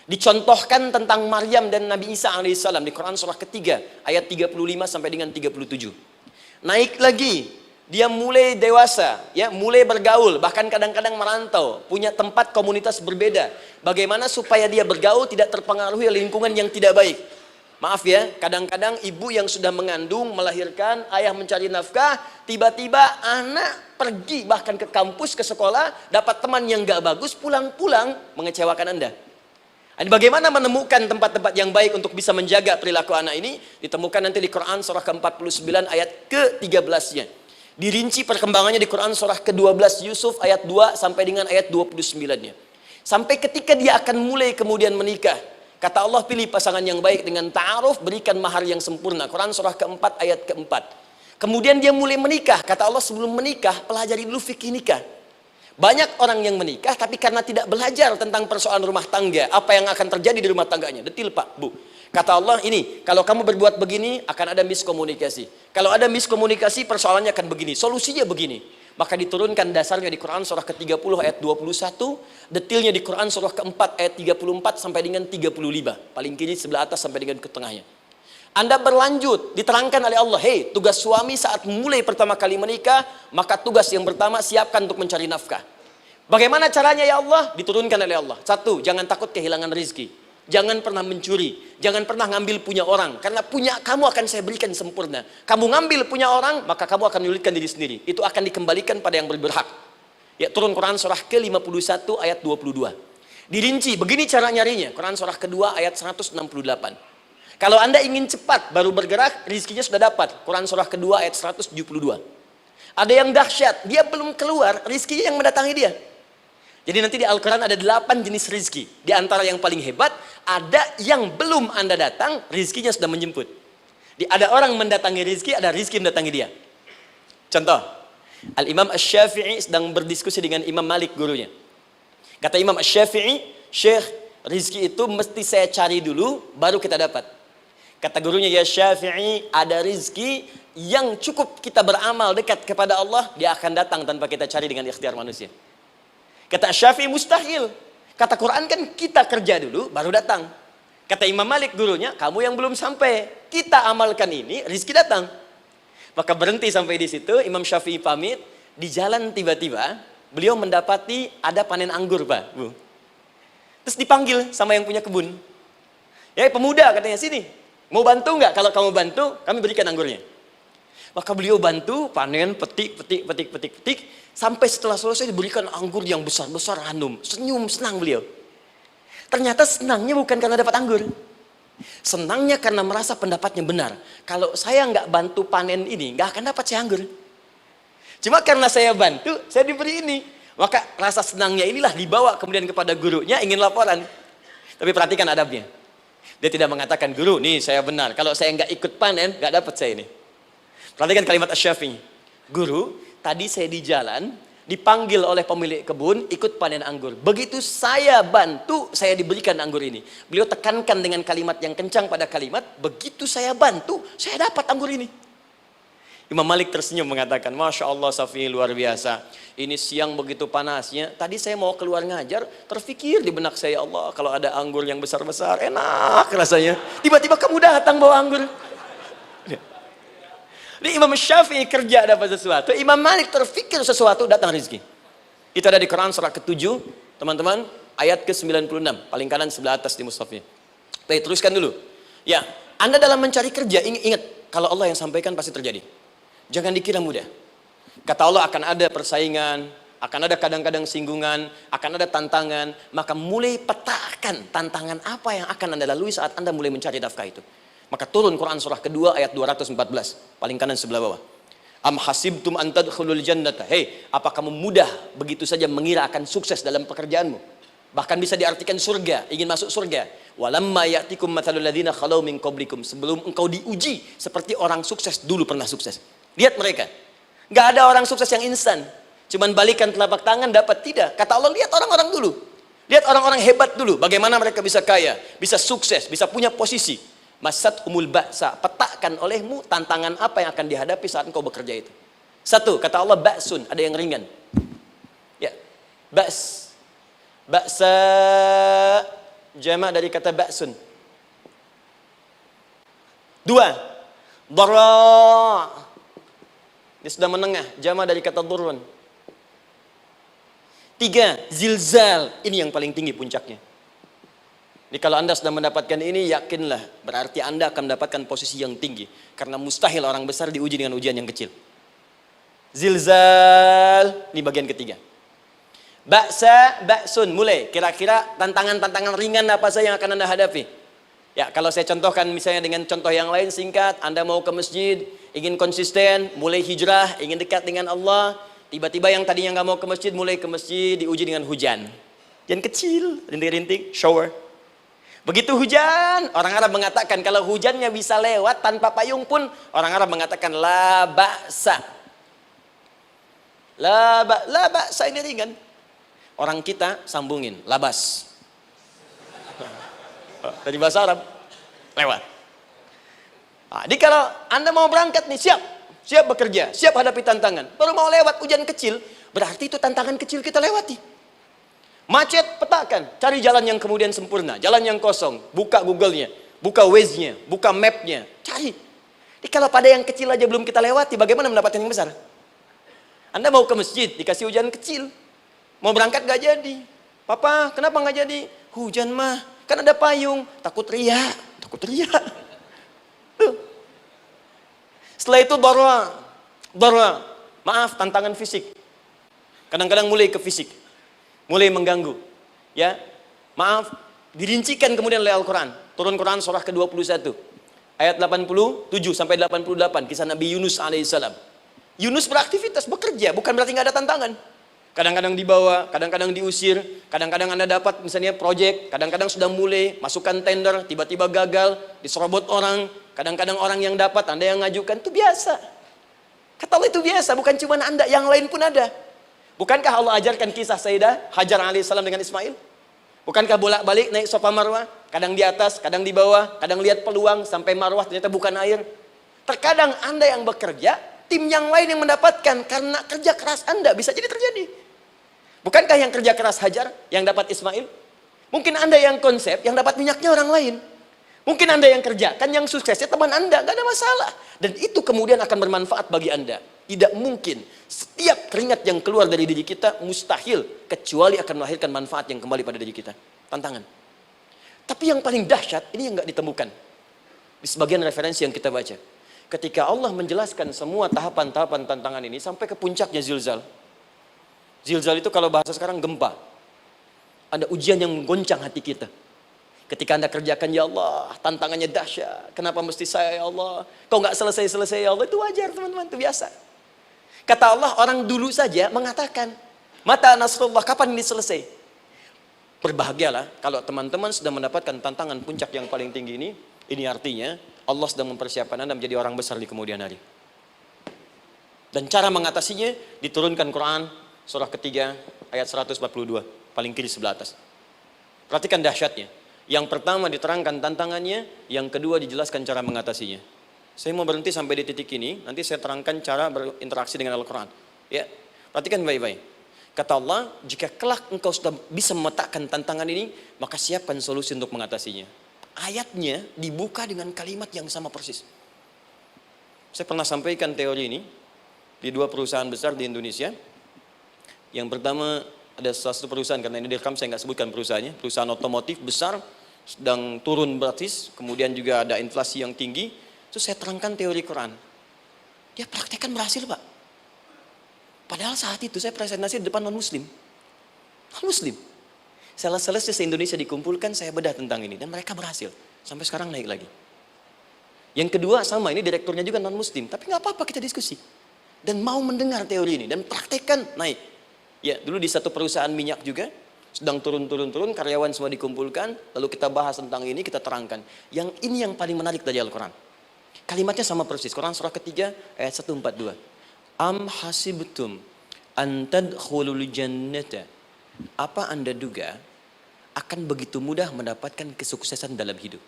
Dicontohkan tentang Maryam dan Nabi Isa alaihissalam di Quran surah ketiga ayat 35 sampai dengan 37. Naik lagi, dia mulai dewasa, ya, mulai bergaul, bahkan kadang-kadang merantau, punya tempat komunitas berbeda. Bagaimana supaya dia bergaul tidak terpengaruhi lingkungan yang tidak baik. Maaf ya, kadang-kadang ibu yang sudah mengandung, melahirkan, ayah mencari nafkah, tiba-tiba anak pergi bahkan ke kampus, ke sekolah, dapat teman yang gak bagus, pulang-pulang mengecewakan Anda. Bagaimana menemukan tempat-tempat yang baik untuk bisa menjaga perilaku anak ini? Ditemukan nanti di Quran surah ke-49 ayat ke-13-nya. Dirinci perkembangannya di Quran surah ke-12 Yusuf ayat 2 sampai dengan ayat 29-nya. Sampai ketika dia akan mulai kemudian menikah, kata Allah, pilih pasangan yang baik dengan ta'aruf, berikan mahar yang sempurna. Quran surah ke-4 ayat ke-4. Kemudian dia mulai menikah, kata Allah, sebelum menikah pelajari dulu fikih nikah. Banyak orang yang menikah tapi karena tidak belajar tentang persoalan rumah tangga, apa yang akan terjadi di rumah tangganya. Detil Pak, Bu. Kata Allah, ini kalau kamu berbuat begini akan ada miskomunikasi. Kalau ada miskomunikasi persoalannya akan begini, solusinya begini. Maka diturunkan dasarnya di Quran surah ke-30 ayat 21, detilnya di Quran surah ke-4 ayat 34 sampai dengan 35. Paling kiri sebelah atas sampai dengan ke tengahnya. Anda berlanjut, diterangkan oleh Allah, hei, tugas suami saat mulai pertama kali menikah, maka tugas yang pertama siapkan untuk mencari nafkah. Bagaimana caranya ya Allah? Diturunkan oleh Allah. Satu, jangan takut kehilangan rezeki. Jangan pernah mencuri, jangan pernah ngambil punya orang, karena punya kamu akan saya berikan sempurna. Kamu ngambil punya orang, maka kamu akan menyulitkan diri sendiri. Itu akan dikembalikan pada yang berhak. Ya, turun Quran surah ke-51 ayat 22. Dirinci, begini cara nyarinya. Quran surah kedua ayat 168. Kalau Anda ingin cepat baru bergerak, rizkinya sudah dapat. Quran surah kedua ayat 172. Ada yang dahsyat, dia belum keluar, rizkinya yang mendatangi dia. Jadi nanti di Al-Quran ada 8 jenis rizki. Di antara yang paling hebat, ada yang belum Anda datang, rizkinya sudah menjemput. Ada orang mendatangi rizki, ada rizki mendatangi dia. Contoh, Al-Imam Asy-Syafi'i sedang berdiskusi dengan Imam Malik, gurunya. Kata Imam Asy-Syafi'i, Syekh, rizki itu mesti saya cari dulu, baru kita dapat. Kata gurunya, ya Syafi'i, ada rizki yang cukup kita beramal dekat kepada Allah, dia akan datang tanpa kita cari dengan ikhtiar manusia. Kata Syafi'i, mustahil. Kata Quran kan kita kerja dulu baru datang. Kata Imam Malik gurunya, kamu yang belum sampai, kita amalkan ini, rizki datang. Maka berhenti sampai di situ. Imam Syafi'i pamit. Di jalan tiba-tiba beliau mendapati ada panen anggur, Pak, Bu. Terus dipanggil sama yang punya kebun. Ya, pemuda, katanya, sini, mau bantu nggak? Kalau kamu bantu, kami berikan anggurnya. Maka beliau bantu, panen, petik. Sampai setelah selesai diberikan anggur yang besar-besar, hanum. Senyum, senang beliau. Ternyata senangnya bukan karena dapat anggur. Senangnya karena merasa pendapatnya benar. Kalau saya nggak bantu panen ini, nggak akan dapat saya anggur. Cuma karena saya bantu, saya diberi ini. Maka rasa senangnya inilah dibawa kemudian kepada gurunya, ingin laporan. Tapi perhatikan adabnya. Dia tidak mengatakan, guru, nih saya benar. Kalau saya nggak ikut panen, nggak dapat saya ini. Perhatikan kalimat Asy-Syafi'i. Guru, tadi saya di jalan, dipanggil oleh pemilik kebun, ikut panen anggur. Begitu saya bantu, saya diberikan anggur ini. Beliau tekankan dengan kalimat yang kencang pada kalimat, begitu saya bantu, saya dapat anggur ini. Imam Malik tersenyum mengatakan, Masya Allah Syafi'i, luar biasa. Ini siang begitu panasnya, tadi saya mau keluar ngajar, terfikir di benak saya, Allah, kalau ada anggur yang besar-besar, enak rasanya. Tiba-tiba kamu datang bawa anggur. Jadi Imam Syafi'i kerja dapat sesuatu, Imam Malik terfikir sesuatu, datang rezeki. Itu ada di Quran surah ke-7, teman-teman, ayat ke-96, paling kanan sebelah atas di mushafnya. Baik, teruskan dulu. Ya, Anda dalam mencari kerja, ingat, kalau Allah yang sampaikan pasti terjadi. Jangan dikira mudah. Kata Allah akan ada persaingan, akan ada kadang-kadang singgungan, akan ada tantangan, maka mulai petakan tantangan apa yang akan Anda lalui saat Anda mulai mencari nafkah itu. Maka turun Quran surah kedua ayat 214, paling kanan sebelah bawah. Am hasibtum an tadkhulul jannata. Hei, apa kamu mudah begitu saja mengira akan sukses dalam pekerjaanmu? Bahkan bisa diartikan surga, ingin masuk surga. Walamma ya'tikum mathalul ladzina khalau min qablikum. Sebelum engkau diuji seperti orang sukses dulu pernah sukses. Lihat mereka. Enggak ada orang sukses yang instan. Cuman balikan telapak tangan dapat, tidak. Kata Allah, lihat orang-orang dulu. Lihat orang-orang hebat dulu, bagaimana mereka bisa kaya, bisa sukses, bisa punya posisi. Masat umul ba'sa, petakan olehmu tantangan apa yang akan dihadapi saat engkau bekerja itu. Satu, kata Allah ba'sun, ada yang ringan. Ya, ba's. Ba'sa jamak dari kata ba'sun. Dua, dara. Dia sudah menengah, jamak dari kata durun. Tiga, zilzal. Ini yang paling tinggi puncaknya. Jadi kalau Anda sudah mendapatkan ini, yakinlah, berarti Anda akan mendapatkan posisi yang tinggi. Karena mustahil orang besar diuji dengan ujian yang kecil. Zilzal, ini bagian ketiga. Ba'sa, ba'sun, mulai. Kira-kira tantangan-tantangan ringan apa saja yang akan Anda hadapi? Ya, kalau saya contohkan misalnya dengan contoh yang lain singkat, Anda mau ke masjid, ingin konsisten, mulai hijrah, ingin dekat dengan Allah, tiba-tiba yang tadinya nggak mau ke masjid, mulai ke masjid, diuji dengan hujan. Yang kecil, rintik-rintik, shower. Begitu hujan, orang Arab mengatakan kalau hujannya bisa lewat tanpa payung pun, orang Arab mengatakan la ba'sa. La ba'sa ini ringan. Orang kita sambungin, labas. Dari bahasa Arab, lewat. Nah, jadi kalau Anda mau berangkat nih, siap bekerja, siap hadapi tantangan. Baru mau lewat hujan kecil, berarti itu tantangan kecil kita lewati. Macet, petakan, cari jalan yang kemudian sempurna, jalan yang kosong, buka Google-nya, buka Waze-nya, buka map-nya, cari. Jadi kalau pada yang kecil aja belum kita lewati, bagaimana mendapatkan yang besar? Anda mau ke masjid, dikasih hujan kecil, mau berangkat gak jadi. Papa, kenapa gak jadi? Hujan mah, kan ada payung, takut riak. Tuh. Setelah itu dara, maaf, tantangan fisik. Kadang-kadang mulai ke fisik, mulai mengganggu. Ya, maaf, dirincikan kemudian oleh Al-Quran. Turun Quran surah ke-21. Ayat 87 sampai 88, kisah Nabi Yunus alaihissalam. Yunus beraktivitas, bekerja, bukan berarti nggak ada tantangan. Kadang-kadang dibawa, kadang-kadang diusir, kadang-kadang Anda dapat misalnya proyek, kadang-kadang sudah mulai, masukkan tender, tiba-tiba gagal, diserobot orang, kadang-kadang orang yang dapat, Anda yang ngajukan, itu biasa. Kata Allah itu biasa, bukan cuma Anda, yang lain pun ada. Bukankah Allah ajarkan kisah Sayyidah Hajar alaihissalam dengan Ismail? Bukankah bolak-balik naik Safa Marwah, kadang di atas, kadang di bawah, kadang lihat peluang sampai Marwah ternyata bukan air. Terkadang Anda yang bekerja, tim yang lain yang mendapatkan karena kerja keras Anda bisa jadi terjadi. Bukankah yang kerja keras Hajar yang dapat Ismail? Mungkin Anda yang konsep, yang dapat minyaknya orang lain. Mungkin Anda yang kerjakan, yang suksesnya teman Anda, gak ada masalah. Dan itu kemudian akan bermanfaat bagi Anda. Tidak mungkin setiap keringat yang keluar dari diri kita mustahil kecuali akan melahirkan manfaat yang kembali pada diri kita. Tantangan. Tapi yang paling dahsyat ini yang nggak ditemukan di sebagian referensi yang kita baca. Ketika Allah menjelaskan semua tahapan-tahapan tantangan ini sampai ke puncaknya zilzal. Zilzal itu kalau bahasa sekarang gempa. Ada ujian yang menggoncang hati kita. Ketika Anda kerjakan, ya Allah, tantangannya dahsyat. Kenapa mesti saya, ya Allah? Kau nggak selesai-selesai, ya Allah. Itu wajar, teman-teman. Itu biasa. Kata Allah, orang dulu saja mengatakan, mata nasrullah, kapan ini selesai? Berbahagialah kalau teman-teman sudah mendapatkan tantangan puncak yang paling tinggi ini. Ini artinya Allah sedang mempersiapkan Anda menjadi orang besar di kemudian hari. Dan cara mengatasinya diturunkan Quran surah ketiga ayat 142, paling kiri sebelah atas. Perhatikan dahsyatnya. Yang pertama diterangkan tantangannya, yang kedua dijelaskan cara mengatasinya. Saya mau berhenti sampai di titik ini, nanti saya terangkan cara berinteraksi dengan Al-Quran. Ya, perhatikan baik-baik. Kata Allah, jika kelak engkau sudah bisa memetakan tantangan ini, maka siapkan solusi untuk mengatasinya. Ayatnya dibuka dengan kalimat yang sama persis. Saya pernah sampaikan teori ini di dua perusahaan besar di Indonesia. Yang pertama ada salah satu perusahaan, karena ini direkam saya nggak sebutkan perusahaannya, perusahaan otomotif besar, sedang turun gratis, kemudian juga ada inflasi yang tinggi. Terus saya terangkan teori Quran. Dia praktekkan berhasil, Pak. Padahal saat itu saya presentasi di depan non-muslim. Non-muslim. Sales-sales se-Indonesia dikumpulkan, saya bedah tentang ini. Dan mereka berhasil. Sampai sekarang naik lagi. Yang kedua sama, ini direkturnya juga non-muslim. Tapi nggak apa-apa kita diskusi. Dan mau mendengar teori ini. Dan praktekkan, naik. Ya, dulu di satu perusahaan minyak juga. Sedang turun, karyawan semua dikumpulkan. Lalu kita bahas tentang ini, kita terangkan. Yang ini yang paling menarik dari Al-Quran. Kalimatnya sama persis. Quran surah ketiga ayat 142. Am hasibtum an tadkhulul jannata. Apa Anda duga akan begitu mudah mendapatkan kesuksesan dalam hidup?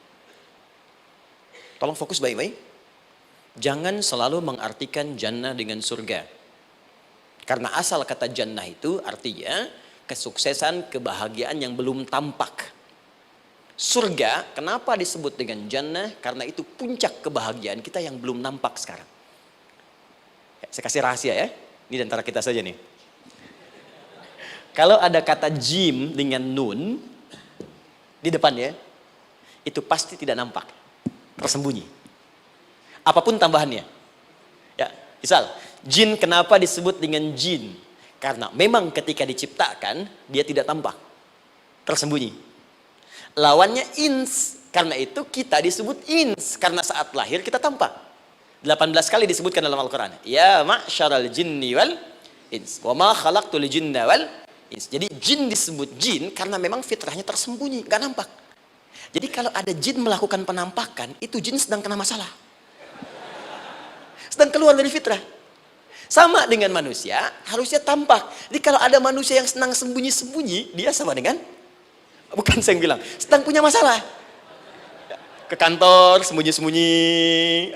Tolong fokus baik-baik. Jangan selalu mengartikan jannah dengan surga. Karena asal kata jannah itu artinya kesuksesan, kebahagiaan yang belum tampak. Surga, kenapa disebut dengan jannah? Karena itu puncak kebahagiaan kita yang belum nampak sekarang. Saya kasih rahasia ya. Ini antara kita saja nih. Kalau ada kata jim dengan nun di depannya, itu pasti tidak nampak, tersembunyi. Apapun tambahannya. Ya, misal, jin kenapa disebut dengan jin? Karena memang ketika diciptakan, dia tidak tampak, tersembunyi. Lawannya ins, karena itu kita disebut ins, karena saat lahir kita tampak. 18 kali disebutkan dalam Al-Quran. Ya ma'syaral jinni wal ins, wa ma khalaqtul jinna wal ins. Jadi jin disebut jin karena memang fitrahnya tersembunyi, nggak nampak. Jadi kalau ada jin melakukan penampakan, itu jin sedang kena masalah. Sedang keluar dari fitrah. Sama dengan manusia, harusnya tampak. Jadi kalau ada manusia yang senang sembunyi-sembunyi, dia sama dengan, bukan saya yang bilang, sedang punya masalah. Ke kantor, sembunyi-sembunyi,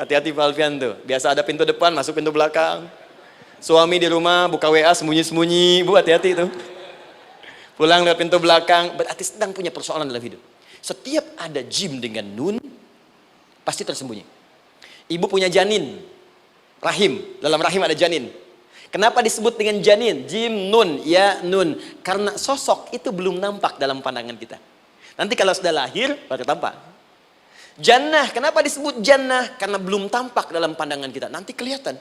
hati-hati Pak Alfian tuh. Biasa ada pintu depan, masuk pintu belakang. Suami di rumah, buka WA, sembunyi-sembunyi, Bu hati-hati tuh. Pulang lewat pintu belakang, berarti sedang punya persoalan dalam hidup. Setiap ada jim dengan nun, pasti tersembunyi. Ibu punya janin, rahim, dalam rahim ada janin. Kenapa disebut dengan janin? Jim, nun, ya, nun. Karena sosok itu belum nampak dalam pandangan kita. Nanti kalau sudah lahir, baru tampak. Jannah, kenapa disebut jannah? Karena belum tampak dalam pandangan kita, nanti kelihatan.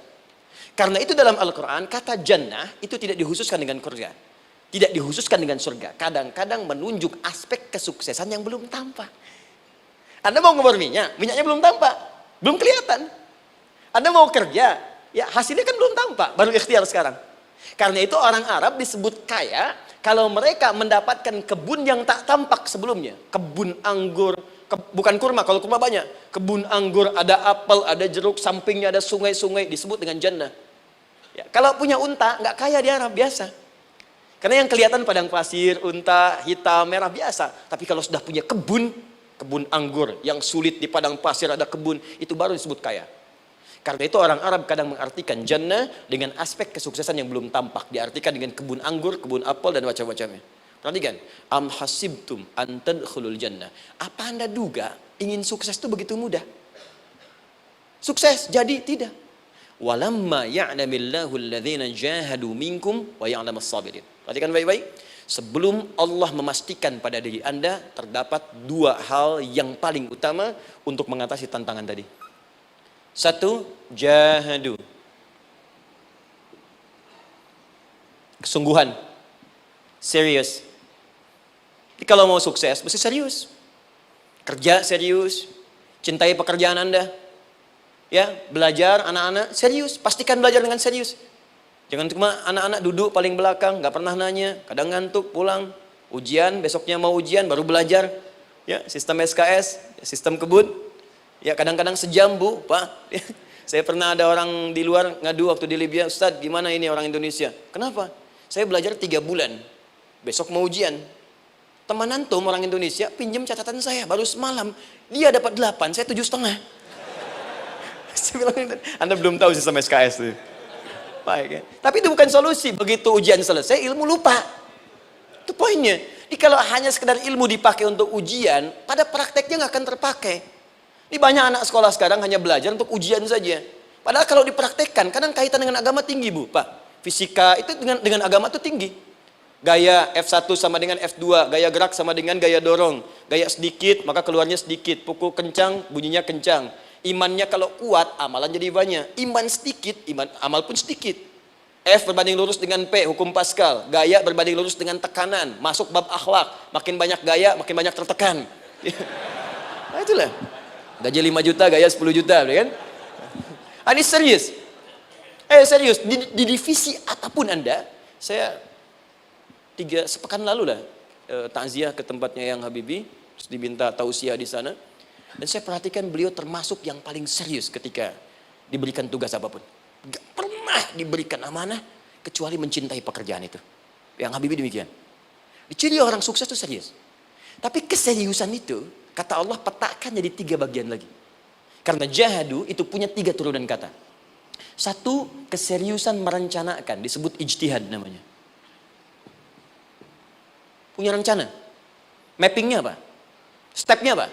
Karena itu dalam Al-Quran, kata jannah itu tidak dikhususkan dengan surga. Tidak dikhususkan dengan surga. Kadang-kadang menunjuk aspek kesuksesan yang belum tampak. Anda mau ngebor minyak, minyaknya belum tampak, belum kelihatan. Anda mau kerja, ya hasilnya kan belum tampak, baru ikhtiar sekarang. Karena itu orang Arab disebut kaya, kalau mereka mendapatkan kebun yang tak tampak sebelumnya. Kebun anggur, bukan kurma, kalau kurma banyak. Kebun anggur, ada apel, ada jeruk, sampingnya ada sungai-sungai, disebut dengan jannah. Ya, kalau punya unta, nggak kaya di Arab, biasa. Karena yang kelihatan padang pasir, unta, hitam, merah, biasa. Tapi kalau sudah punya kebun, kebun anggur, yang sulit di padang pasir ada kebun, itu baru disebut kaya. Karena itu orang Arab kadang mengartikan jannah dengan aspek kesuksesan yang belum tampak. Diartikan dengan kebun anggur, kebun apel, dan macam-macamnya. Perhatikan, am hasibtum an tadkhulul jannah. Apa Anda duga ingin sukses itu begitu mudah? Sukses jadi tidak. Walamma ya'lamillahu alladhina jahadu minkum wa ya'lamas sabirin. Perhatikan baik-baik. Sebelum Allah memastikan pada diri Anda terdapat dua hal yang paling utama untuk mengatasi tantangan tadi. Satu, jahadu. Kesungguhan. Serius. Jadi kalau mau sukses, mesti serius. Kerja serius. Cintai pekerjaan Anda. Ya, belajar anak-anak serius. Pastikan belajar dengan serius. Jangan cuma anak-anak duduk paling belakang, nggak pernah nanya, kadang ngantuk, pulang. Ujian, besoknya mau ujian, baru belajar. Ya, sistem SKS, sistem kebun. Ya, kadang-kadang sejam, Bu, Pak. Saya pernah ada orang di luar ngadu waktu di Libya, Ustadz, gimana ini orang Indonesia? Kenapa? Saya belajar 3 bulan. Besok mau ujian. Teman antum orang Indonesia pinjam catatan saya baru semalam. Dia dapat 8, saya 7,5. Saya bilang, Anda belum tahu sistem SKS itu. Baik, ya. Tapi itu bukan solusi. Begitu ujian selesai, ilmu lupa. Itu poinnya. Jadi kalau hanya sekedar ilmu dipakai untuk ujian, pada prakteknya nggak akan terpakai. Ini banyak anak sekolah sekarang hanya belajar untuk ujian saja. Padahal kalau dipraktekkan, kadang kaitan dengan agama tinggi, Bu, Pak. Fisika itu dengan agama itu tinggi. Gaya F1 sama dengan F2, gaya gerak sama dengan gaya dorong. Gaya sedikit, maka keluarnya sedikit. Pukul kencang, bunyinya kencang. Imannya kalau kuat, amalan jadi banyak. Iman sedikit, amal pun sedikit. F berbanding lurus dengan P, hukum Pascal. Gaya berbanding lurus dengan tekanan. Masuk bab akhlak. Makin banyak gaya, makin banyak tertekan. Nah itulah. Gaji 5 juta, gaya 10 juta. Kan? Ini serius. Serius. Di divisi apapun Anda, saya 3 sepekan lalu lah takziah ke tempatnya yang Habibie, terus diminta tausiah di sana. Dan saya perhatikan beliau termasuk yang paling serius ketika diberikan tugas apapun. Gak pernah diberikan amanah kecuali mencintai pekerjaan itu. Yang Habibie demikian. Ciri orang sukses itu serius. Tapi keseriusan itu, kata Allah petakan jadi 3 bagian lagi. Karena jahadu itu punya 3 turunan kata. 1, keseriusan merencanakan, disebut ijtihad namanya. Punya rencana. Mappingnya apa? Stepnya apa?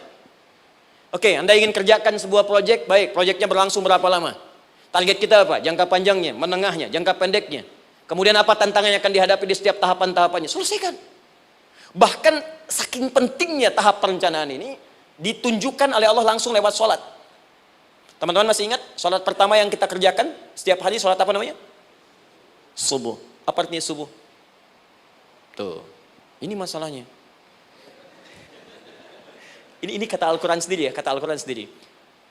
Oke, Anda ingin kerjakan sebuah proyek, baik, proyeknya berlangsung berapa lama? Target kita apa? Jangka panjangnya, menengahnya, jangka pendeknya. Kemudian apa tantangan yang akan dihadapi di setiap tahapan-tahapannya? Selesaikan. Bahkan saking pentingnya tahap perencanaan ini, ditunjukkan oleh Allah langsung lewat sholat. Teman-teman masih ingat sholat pertama yang kita kerjakan setiap hari, sholat apa namanya? Subuh. Apa artinya subuh? Tuh, ini masalahnya. Ini kata Al-Quran sendiri ya, kata Al-Quran sendiri.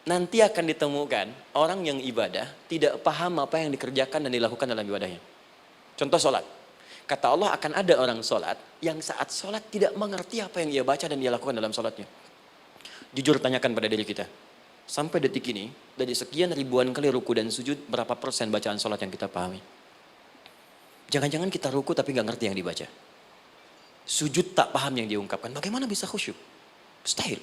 Nanti akan ditemukan orang yang ibadah tidak paham apa yang dikerjakan dan dilakukan dalam ibadahnya. Contoh sholat. Kata Allah akan ada orang sholat yang saat sholat tidak mengerti apa yang ia baca dan dia lakukan dalam sholatnya. Jujur tanyakan pada diri kita. Sampai detik ini, dari sekian ribuan kali ruku dan sujud, berapa persen bacaan sholat yang kita pahami? Jangan-jangan kita ruku tapi nggak ngerti yang dibaca. Sujud tak paham yang diungkapkan. Bagaimana bisa khusyuk? Mustahil.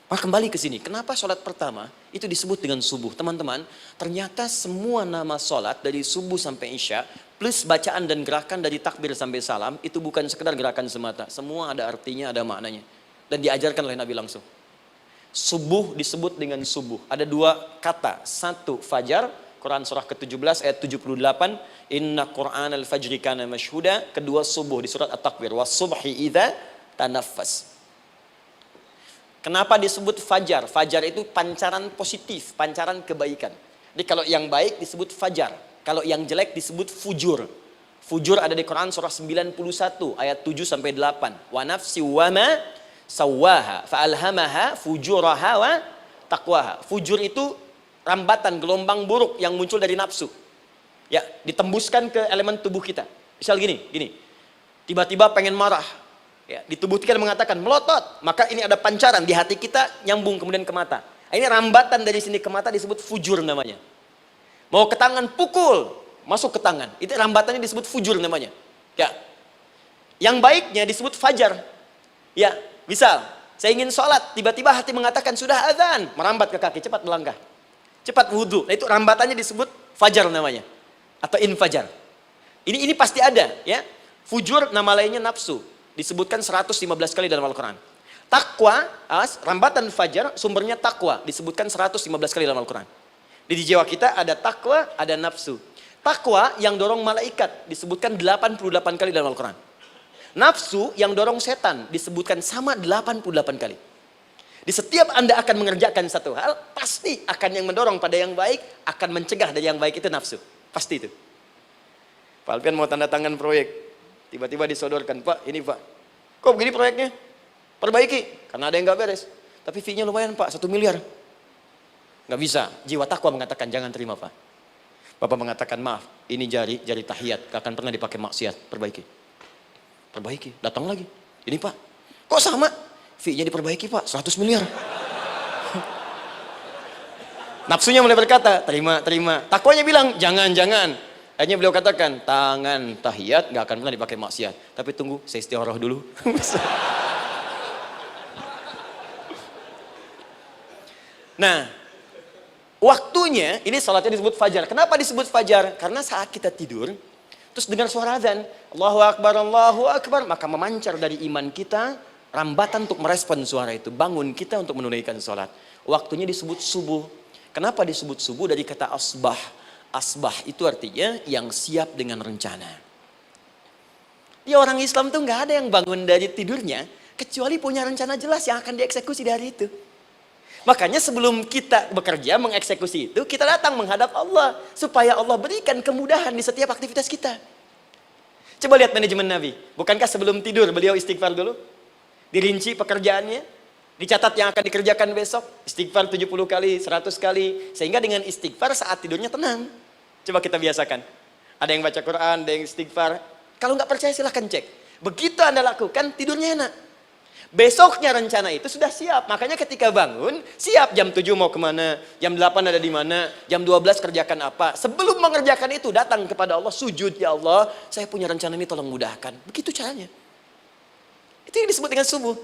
Maka kembali ke sini. Kenapa sholat pertama itu disebut dengan subuh? Teman-teman, ternyata semua nama sholat dari subuh sampai isya, plus bacaan dan gerakan dari takbir sampai salam, itu bukan sekedar gerakan semata. Semua ada artinya, ada maknanya. Dan diajarkan oleh Nabi langsung. Subuh disebut dengan subuh. Ada 2 kata. 1, fajar. Quran surah ke-17 ayat 78. Inna Qur'an al-fajri kana mashhuda. Kedua, subuh di surat At-Takwir. Was-subhi idza tanaffas. Kenapa disebut fajar? Fajar itu pancaran positif, pancaran kebaikan. Jadi kalau yang baik disebut fajar. Kalau yang jelek disebut fujur. Fujur ada di Quran surah 91 ayat 7 sampai 8. Wa nafsi wa ma sawaha fa'alhamaha fujuraha wa taqwaha. Fujur itu rambatan, gelombang buruk yang muncul dari nafsu. Ya, ditembuskan ke elemen tubuh kita. Misal gini. Tiba-tiba pengen marah. Ya, di tubuh kita mengatakan melotot, maka ini ada pancaran di hati kita nyambung kemudian ke mata. Ini rambatan dari sini ke mata disebut fujur namanya. Mau ke tangan pukul, masuk ke tangan. Itu rambatannya disebut fujur namanya. Ya. Yang baiknya disebut fajar. Ya, misal saya ingin sholat, tiba-tiba hati mengatakan sudah azan, merambat ke kaki, cepat melangkah. Cepat wudhu. Nah, itu rambatannya disebut fajar namanya. Atau infajar. Ini pasti ada, ya. Fujur nama lainnya nafsu. Disebutkan 115 kali dalam Al-Quran. Takwa, rambatan fajar, sumbernya takwa. Disebutkan 115 kali dalam Al-Quran. Di jiwa kita ada takwa, ada nafsu. Takwa yang dorong malaikat, disebutkan 88 kali dalam Al-Quran. Nafsu yang dorong setan, disebutkan sama 88 kali. Di setiap Anda akan mengerjakan satu hal, pasti akan yang mendorong pada yang baik, akan mencegah dari yang baik itu nafsu. Pasti itu. Pak Alfian mau tanda tangan proyek. Tiba-tiba disodorkan, Pak, ini Pak. Kok begini proyeknya? Perbaiki, karena ada yang gak beres. Tapi fee-nya lumayan Pak, 1 miliar. Gak bisa, jiwa takwa mengatakan jangan terima Pak. Bapak mengatakan maaf, ini jari tahiyat, gak akan pernah dipakai maksiat, perbaiki, datang lagi. Ini Pak, kok sama? Fee-nya diperbaiki Pak, 100 miliar. Nafsunya mulai berkata, terima. Takwanya bilang, jangan. Akhirnya beliau katakan, tangan tahiyat gak akan pernah dipakai maksiat. Tapi tunggu, saya istiqoroh dulu. Nah, waktunya, ini salatnya disebut fajar. Kenapa disebut fajar? Karena saat kita tidur, terus dengar suara azan, Allahu Akbar, maka memancar dari iman kita, rambatan untuk merespon suara itu. Bangun kita untuk menunaikan salat. Waktunya disebut subuh. Kenapa disebut subuh? Dari kata asbah. Asbah itu artinya yang siap dengan rencana. Ya, orang Islam tuh nggak ada yang bangun dari tidurnya kecuali punya rencana jelas yang akan dieksekusi di hari itu. Makanya sebelum kita bekerja mengeksekusi itu, kita datang menghadap Allah supaya Allah berikan kemudahan di setiap aktivitas kita. Coba lihat manajemen Nabi. Bukankah sebelum tidur beliau istighfar dulu? Dirinci pekerjaannya, dicatat yang akan dikerjakan besok, istighfar 70 kali, 100 kali, sehingga dengan istighfar saat tidurnya tenang. Coba kita biasakan. Ada yang baca Quran, ada yang istighfar. Kalau nggak percaya silahkan cek. Begitu Anda lakukan, tidurnya enak. Besoknya rencana itu sudah siap. Makanya ketika bangun, siap jam 7 mau kemana, jam 8 ada di mana, jam 12 kerjakan apa. Sebelum mengerjakan itu, datang kepada Allah, sujud, ya Allah, saya punya rencana ini tolong mudahkan. Begitu caranya. Itu yang disebut dengan subuh.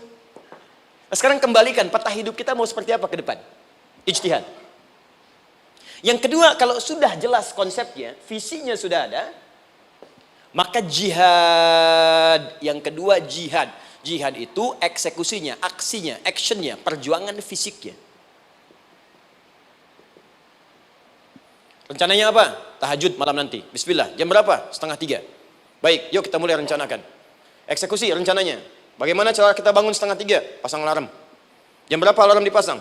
Nah, sekarang kembalikan peta hidup kita mau seperti apa ke depan. Ijtihad. Yang kedua, kalau sudah jelas konsepnya, visinya sudah ada, maka jihad. Yang kedua jihad. Jihad itu eksekusinya, aksinya, actionnya, perjuangan fisiknya. Rencananya apa? Tahajud malam nanti. Bismillah. Jam berapa? 2:30. Baik, yuk kita mulai rencanakan. Eksekusi rencananya. Bagaimana cara kita bangun 2:30? Pasang alarm. Jam berapa alarm dipasang?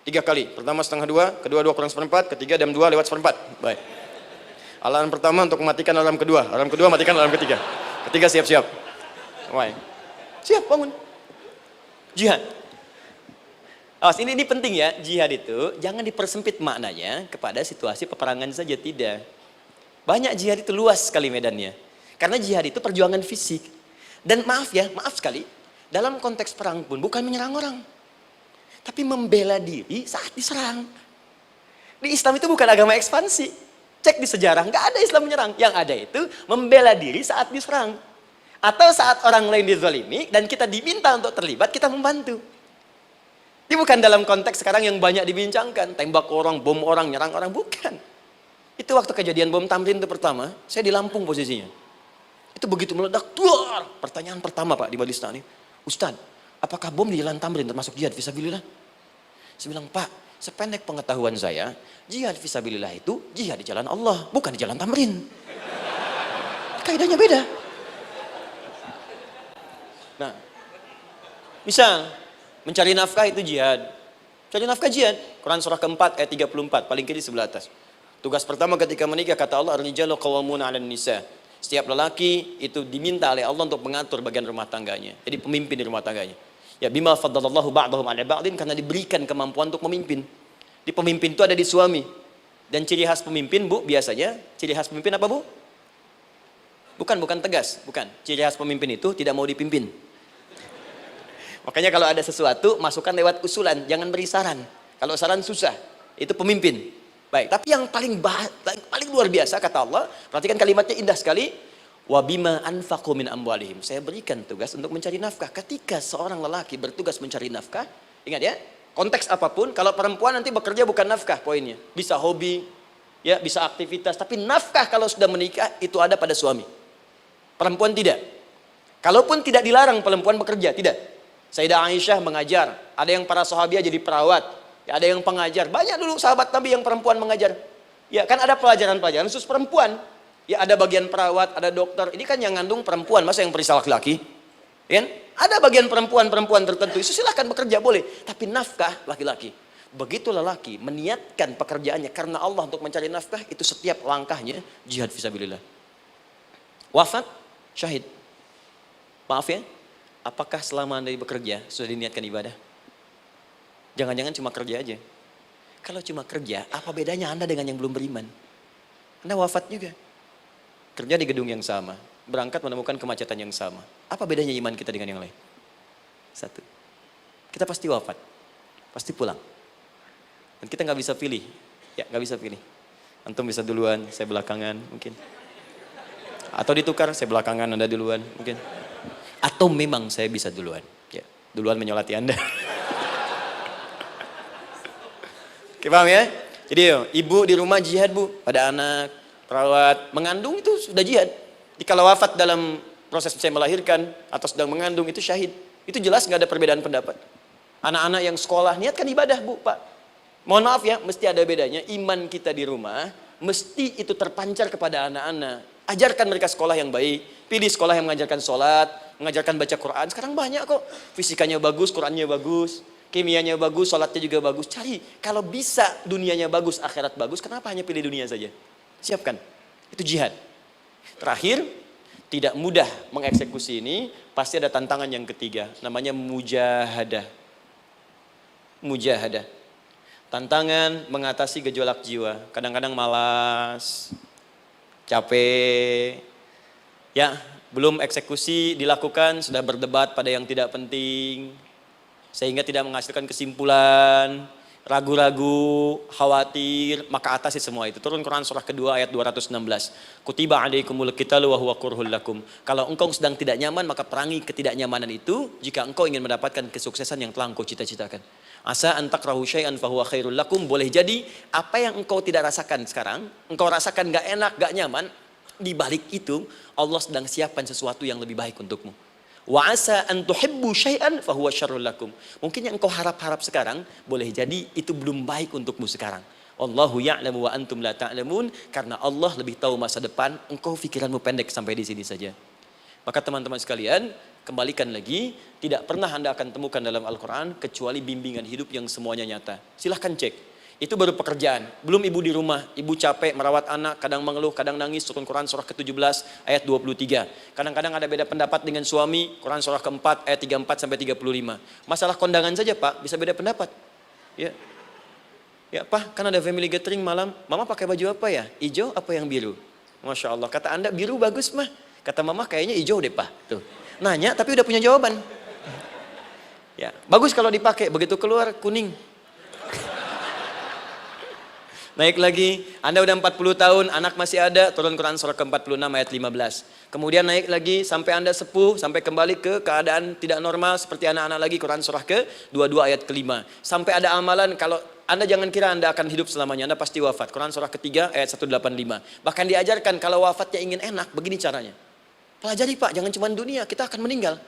3 kali. Pertama 1:30, kedua 2 kurang 1/4, ketiga jam 2 lewat 1/4. Baik. Alarm pertama untuk mematikan alarm kedua. Alarm kedua matikan alarm ketiga. Ketiga siap-siap. Baik. Siap bangun. Jihad. Awas, ini penting ya, jihad itu jangan dipersempit maknanya kepada situasi peperangan saja, tidak. Banyak jihad itu luas sekali medannya. Karena jihad itu perjuangan fisik. Dan maaf sekali, dalam konteks perang pun bukan menyerang orang. Tapi membela diri saat diserang. Di Islam itu bukan agama ekspansi. Cek di sejarah, nggak ada Islam menyerang. Yang ada itu membela diri saat diserang. Atau saat orang lain dizalimi dan kita diminta untuk terlibat, kita membantu. Ini bukan dalam konteks sekarang yang banyak dibincangkan, tembak orang, bom orang, nyerang orang, bukan. Itu waktu kejadian bom Tamrin itu pertama, saya di Lampung posisinya. Itu begitu meledak, duar. Pertanyaan pertama Pak di Majelis Taklim, Ustadz, apakah bom di Jalan Tamrin termasuk jihad fisabilillah? Saya bilang, Pak, sependek pengetahuan saya, jihad fisabilillah itu jihad di jalan Allah, bukan di Jalan Tamrin. Kaidahnya beda. Nah, misal mencari nafkah itu jihad. Cari nafkah jihad. Quran surah keempat ayat 34, paling kiri sebelah atas. Tugas pertama ketika menikah, kata Allah, ar-rijalu qawwamuna 'alan nisa. Setiap lelaki itu diminta oleh Allah untuk mengatur bagian rumah tangganya. Jadi pemimpin di rumah tangganya. Ya bima faddalallahu ba'dahum 'ala ba'din, karena diberikan kemampuan untuk memimpin. Di pemimpin itu ada di suami. Dan ciri khas pemimpin, Bu, biasanya ciri khas pemimpin apa, Bu? Bukan tegas, bukan. Ciri khas pemimpin itu tidak mau dipimpin. Makanya kalau ada sesuatu, masukkan lewat usulan, jangan beri saran. Kalau saran susah, itu pemimpin. Baik, tapi yang paling luar biasa kata Allah, perhatikan kalimatnya indah sekali. Wa bima anfaqu min amwalihim. Saya berikan tugas untuk mencari nafkah. Ketika seorang lelaki bertugas mencari nafkah, ingat ya, konteks apapun, kalau perempuan nanti bekerja bukan nafkah poinnya. Bisa hobi, ya, bisa aktivitas, tapi nafkah kalau sudah menikah itu ada pada suami. Perempuan tidak. Kalaupun tidak dilarang perempuan bekerja, tidak. Sayyidah Aisyah mengajar, ada yang para sahabiah jadi perawat, ya, ada yang pengajar. Banyak dulu sahabat Nabi yang perempuan mengajar. Ya, kan ada pelajaran-pelajaran khusus perempuan. Ya, ada bagian perawat, ada dokter. Ini kan yang ngandung perempuan, masa yang periksa laki-laki? Ya, ada bagian perempuan tertentu, itu silahkan bekerja boleh. Tapi nafkah laki-laki. Begitu lelaki meniatkan pekerjaannya karena Allah untuk mencari nafkah, itu setiap langkahnya jihad fisabilillah. Wafat, syahid. Maaf ya. Apakah selama Anda bekerja sudah diniatkan ibadah? Jangan-jangan cuma kerja aja. Kalau cuma kerja, apa bedanya Anda dengan yang belum beriman? Anda wafat juga. Kerja di gedung yang sama. Berangkat menemukan kemacetan yang sama. Apa bedanya iman kita dengan yang lain? Satu. Kita pasti wafat. Pasti pulang. Dan kita nggak bisa pilih. Ya, nggak bisa pilih. Antum bisa duluan, saya belakangan mungkin. Atau ditukar, saya belakangan, Anda duluan mungkin. Atau memang saya bisa duluan. Ya, duluan menyolati Anda. Oke, paham ya? Jadi ibu di rumah jihad, Bu. Pada anak, perawat, mengandung itu sudah jihad. Jadi kalau wafat dalam proses saya melahirkan atau sedang mengandung itu syahid. Itu jelas nggak ada perbedaan pendapat. Anak-anak yang sekolah niatkan ibadah, Bu, Pak. Mohon maaf ya, mesti ada bedanya. Iman kita di rumah mesti itu terpancar kepada anak-anak. Ajarkan mereka sekolah yang baik. Pilih sekolah yang mengajarkan sholat, mengajarkan baca Quran. Sekarang banyak kok. Fisikanya bagus, Qurannya bagus, kimianya bagus, sholatnya juga bagus. Cari. Kalau bisa dunianya bagus, akhirat bagus, kenapa hanya pilih dunia saja? Siapkan. Itu jihad. Terakhir, tidak mudah mengeksekusi ini. Pasti ada tantangan yang ketiga. Namanya mujahadah. Mujahadah. Tantangan mengatasi gejolak jiwa. Kadang-kadang malas, capek, ya, belum eksekusi dilakukan, sudah berdebat pada yang tidak penting, sehingga tidak menghasilkan kesimpulan. ragu-ragu, khawatir, maka atasi semua itu. Turun Quran surah kedua ayat 216. Kutiba alaikumul qitalu wa huwa kurhul lakum. Kalau engkau sedang tidak nyaman, maka perangi ketidaknyamanan itu jika engkau ingin mendapatkan kesuksesan yang telah engkau cita-citakan. Asa an takrahu syai'an fa huwa khairul lakum. Boleh jadi apa yang engkau tidak rasakan sekarang, engkau rasakan gak enak, gak nyaman, di balik itu Allah sedang siapkan sesuatu yang lebih baik untukmu. Wa asa an tuhibbu syai'an fa huwa syarrul lakum. Mungkin yang engkau harap-harap sekarang boleh jadi itu belum baik untukmu sekarang. Allahu ya'lamu wa antum la ta'lamun, karena Allah lebih tahu masa depan, engkau pikiranmu pendek sampai di sini saja. Maka teman-teman sekalian, kembalikan lagi, tidak pernah Anda akan temukan dalam Al-Qur'an kecuali bimbingan hidup yang semuanya nyata. Silahkan cek. Itu baru pekerjaan. Belum ibu di rumah, ibu capek merawat anak, kadang mengeluh, kadang nangis. Turun Quran surah ke-17 ayat 23. Kadang-kadang ada beda pendapat dengan suami, Quran surah ke-4 ayat 34 sampai 35. Masalah kondangan saja Pak, bisa beda pendapat. Ya. Ya Pak, kan ada family gathering malam, Mama pakai baju apa ya? Hijau apa yang biru? Masya Allah, kata Anda biru bagus mah. Kata Mama kayaknya hijau deh Pak. Tuh. Nanya tapi udah punya jawaban. Ya, bagus kalau dipakai, begitu keluar kuning. Naik lagi, Anda udah 40 tahun, anak masih ada, turun Quran surah ke-46 ayat 15. Kemudian naik lagi sampai Anda sepuh, sampai kembali ke keadaan tidak normal seperti anak-anak lagi, Quran surah ke-22 ayat ke-5. Sampai ada amalan, kalau Anda jangan kira Anda akan hidup selamanya, Anda pasti wafat. Quran surah ke-3 ayat 185. Bahkan diajarkan kalau wafatnya ingin enak, begini caranya. Pelajari Pak, jangan cuma dunia, kita akan meninggal.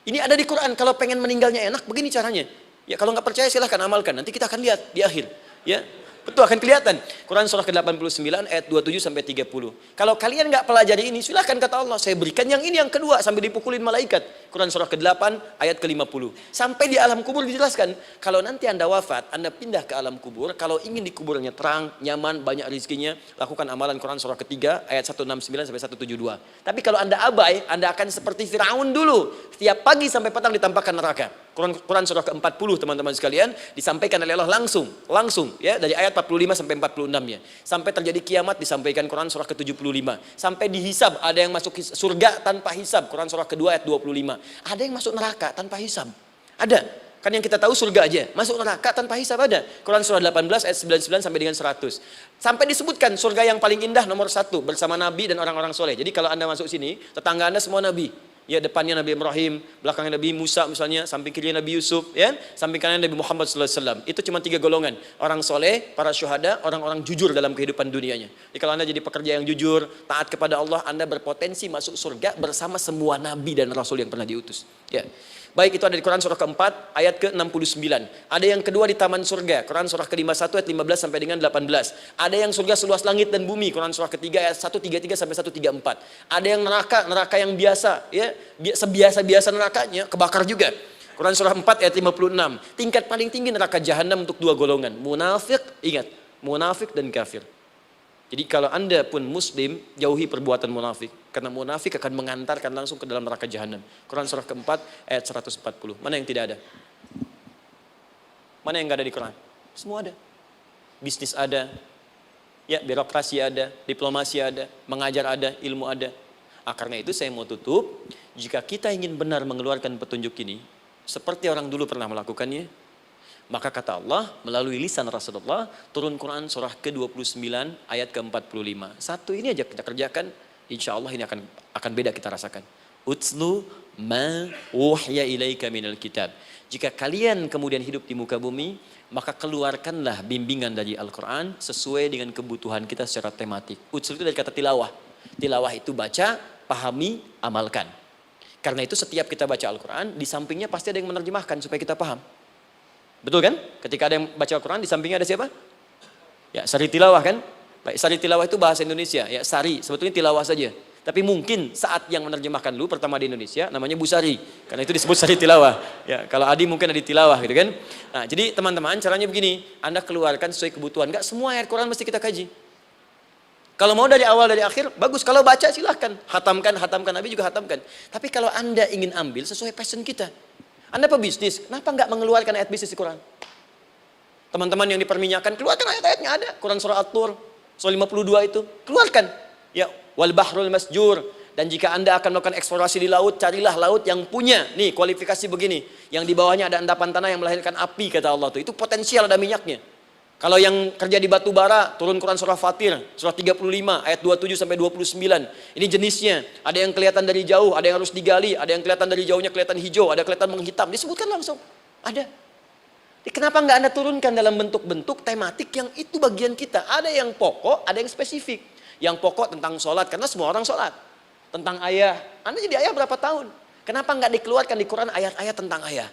Ini ada di Quran, kalau pengen meninggalnya enak, begini caranya. Ya kalau nggak percaya silahkan amalkan, nanti kita akan lihat di akhir. Ya. Betul, akan kelihatan. Quran surah ke-89 ayat 27 sampai 30. Kalau kalian nggak pelajari ini, silahkan kata Allah, saya berikan yang ini yang kedua sambil dipukulin malaikat. Quran surah ke-8 ayat ke-50. Sampai di alam kubur dijelaskan, kalau nanti Anda wafat, Anda pindah ke alam kubur, kalau ingin di kuburnya terang, nyaman, banyak rezekinya, lakukan amalan Quran surah ke-3 ayat 169 sampai 172. Tapi kalau Anda abai, Anda akan seperti Firaun dulu. Setiap pagi sampai petang ditampakkan neraka. Quran surah ke-40 teman-teman sekalian disampaikan oleh Allah langsung ya, dari ayat 45 sampai 46 ya. Sampai terjadi kiamat disampaikan Quran surah ke-75. Sampai dihisab, ada yang masuk surga tanpa hisab, Quran surah kedua ayat 25. Ada yang masuk neraka tanpa hisab. Ada. Kan yang kita tahu surga aja, masuk neraka tanpa hisab ada. Quran surah 18 ayat 99 sampai dengan 100. Sampai disebutkan surga yang paling indah nomor 1 bersama Nabi dan orang-orang soleh. Jadi kalau Anda masuk sini, tetangga Anda semua Nabi. Ya, depannya Nabi Ibrahim, belakangnya Nabi Musa misalnya, samping kirinya Nabi Yusuf, ya, samping kanan Nabi Muhammad SAW. Itu cuma 3 golongan, orang soleh, para syuhada, orang-orang jujur dalam kehidupan dunianya. Jadi kalau Anda jadi pekerja yang jujur, taat kepada Allah, Anda berpotensi masuk surga bersama semua Nabi dan Rasul yang pernah diutus. Ya. Baik, itu ada di Quran surah ke-4 ayat ke-69. Ada yang kedua di taman surga, Quran surah ke-51 ayat 15 sampai dengan 18. Ada yang surga seluas langit dan bumi, Quran surah ke-3 ayat 133 sampai 134. Ada yang neraka yang biasa, ya, sebiasa-biasa nerakanya kebakar juga. Quran surah 4 ayat 56. Tingkat paling tinggi neraka jahanam untuk 2 golongan, munafik, ingat, munafik dan kafir. Jadi kalau Anda pun muslim, jauhi perbuatan munafik. Karena munafik akan mengantarkan langsung ke dalam neraka jahanam. Quran surah ke-4 ayat 140. Mana yang tidak ada? Mana yang nggak ada di Quran? Semua ada. Bisnis ada, ya, birokrasi ada, diplomasi ada, mengajar ada, ilmu ada. Karena itu saya mau tutup, jika kita ingin benar mengeluarkan petunjuk ini, seperti orang dulu pernah melakukannya, maka kata Allah melalui lisan Rasulullah, turun Quran surah ke-29 ayat ke-45. Satu ini aja kita kerjakan, insya Allah ini akan beda kita rasakan. Utslu ma wuhya ilaika minal kitab. Jika kalian kemudian hidup di muka bumi, maka keluarkanlah bimbingan dari Al-Quran sesuai dengan kebutuhan kita secara tematik. Utslu itu dari kata tilawah. Tilawah itu baca, pahami, amalkan. Karena itu setiap kita baca Al-Quran, di sampingnya pasti ada yang menerjemahkan supaya kita paham. Betul kan? Ketika ada yang baca Al-Quran, di sampingnya ada siapa? Ya, sari tilawah kan? Baik, sari tilawah itu bahasa Indonesia. Ya, sari, sebetulnya tilawah saja. Tapi mungkin saat yang menerjemahkan dulu pertama di Indonesia, namanya Bu Sari. Karena itu disebut sari tilawah. Ya, kalau Adi mungkin ada tilawah gitu kan? Nah, jadi teman-teman, caranya begini. Anda keluarkan sesuai kebutuhan. Enggak semua ayat Quran mesti kita kaji. Kalau mau dari awal, dari akhir, bagus. Kalau baca silahkan. Hatamkan, Nabi juga hatamkan. Tapi kalau Anda ingin ambil sesuai passion kita. Anda pebisnis, kenapa nggak mengeluarkan ayat bisnis di Quran? Teman-teman yang diperminyakan, keluarkan ayat-ayatnya ada. Quran surah At-Tur, surah 52 itu, keluarkan. Ya, wal bahrul masjur, Dan jika Anda akan melakukan eksplorasi di laut, carilah laut yang punya nih kualifikasi begini. Yang di bawahnya ada endapan tanah yang melahirkan api, kata Allah tuh. Itu potensial ada minyaknya. Kalau yang kerja di batu bara, turun Quran surah Fatir, surah 35 ayat 27 sampai 29. Ini jenisnya. Ada yang kelihatan dari jauh, ada yang harus digali, ada yang kelihatan dari jauhnya kelihatan hijau, ada kelihatan menghitam. Disebutkan langsung. Ada. Jadi kenapa nggak Anda turunkan dalam bentuk-bentuk tematik yang itu bagian kita? Ada yang pokok, ada yang spesifik. Yang pokok tentang sholat, karena semua orang sholat. Tentang ayah. Anda jadi ayah berapa tahun? Kenapa nggak dikeluarkan di Quran ayat-ayat tentang ayah?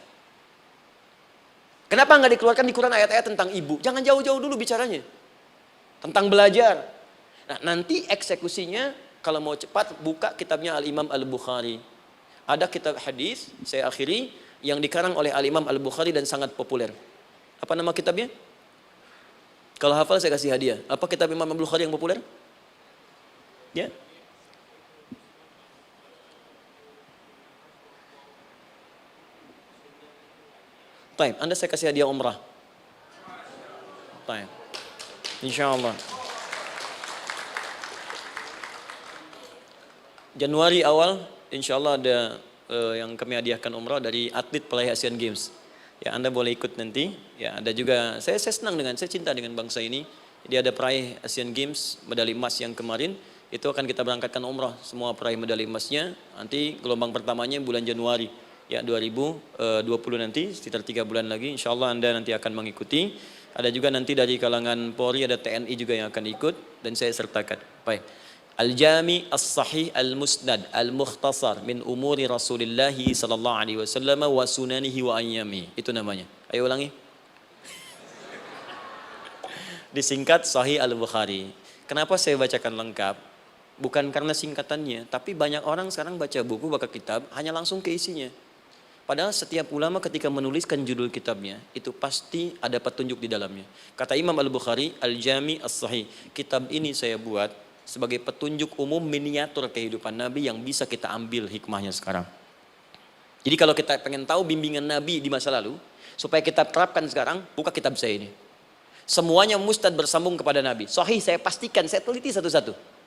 Kenapa nggak dikeluarkan di Quran ayat-ayat tentang ibu? Jangan jauh-jauh dulu bicaranya. Tentang belajar. Nah, nanti eksekusinya kalau mau cepat buka kitabnya Al-Imam Al-Bukhari. Ada kitab hadis, saya akhiri, yang dikarang oleh Al-Imam Al-Bukhari dan sangat populer. Apa nama kitabnya? Kalau hafal saya kasih hadiah. Apa kitab Imam Al-Bukhari yang populer? Ya. Baik, Anda saya kasih hadiah umrah. Baik. Insyaallah. Januari awal, insyaallah ada yang kami hadiahkan umrah dari atlet peraih Asian Games. Ya, Anda boleh ikut nanti. Ya, ada juga saya senang saya cinta dengan bangsa ini. Dia ada peraih Asian Games medali emas yang kemarin. Itu akan kita berangkatkan umrah semua peraih medali emasnya. Nanti gelombang pertamanya bulan Januari. Ya 2020 nanti sekitar 3 bulan lagi insyaallah Anda nanti akan mengikuti. Ada juga nanti dari kalangan Polri, ada TNI juga yang akan ikut dan saya sertakan. Baik. Al-Jami As-Sahih Al-Musnad Al-Mukhtasar min umuri Rasulillah sallallahu alaihi wasallam wa sunanihi wa ayyami. Itu namanya. Ayo ulangi. Disingkat Sahih Al-Bukhari. Kenapa saya bacakan lengkap? Bukan karena singkatannya, tapi banyak orang sekarang baca buku, baca kitab hanya langsung ke isinya. Padahal setiap ulama ketika menuliskan judul kitabnya, itu pasti ada petunjuk di dalamnya. Kata Imam Al-Bukhari, Al-Jami As-Sahih. Kitab ini saya buat sebagai petunjuk umum miniatur kehidupan Nabi yang bisa kita ambil hikmahnya sekarang. Jadi kalau kita pengen tahu bimbingan Nabi di masa lalu, supaya kita terapkan sekarang, buka kitab saya ini. Semuanya mustad bersambung kepada Nabi. Sahih saya pastikan, saya teliti satu-satu.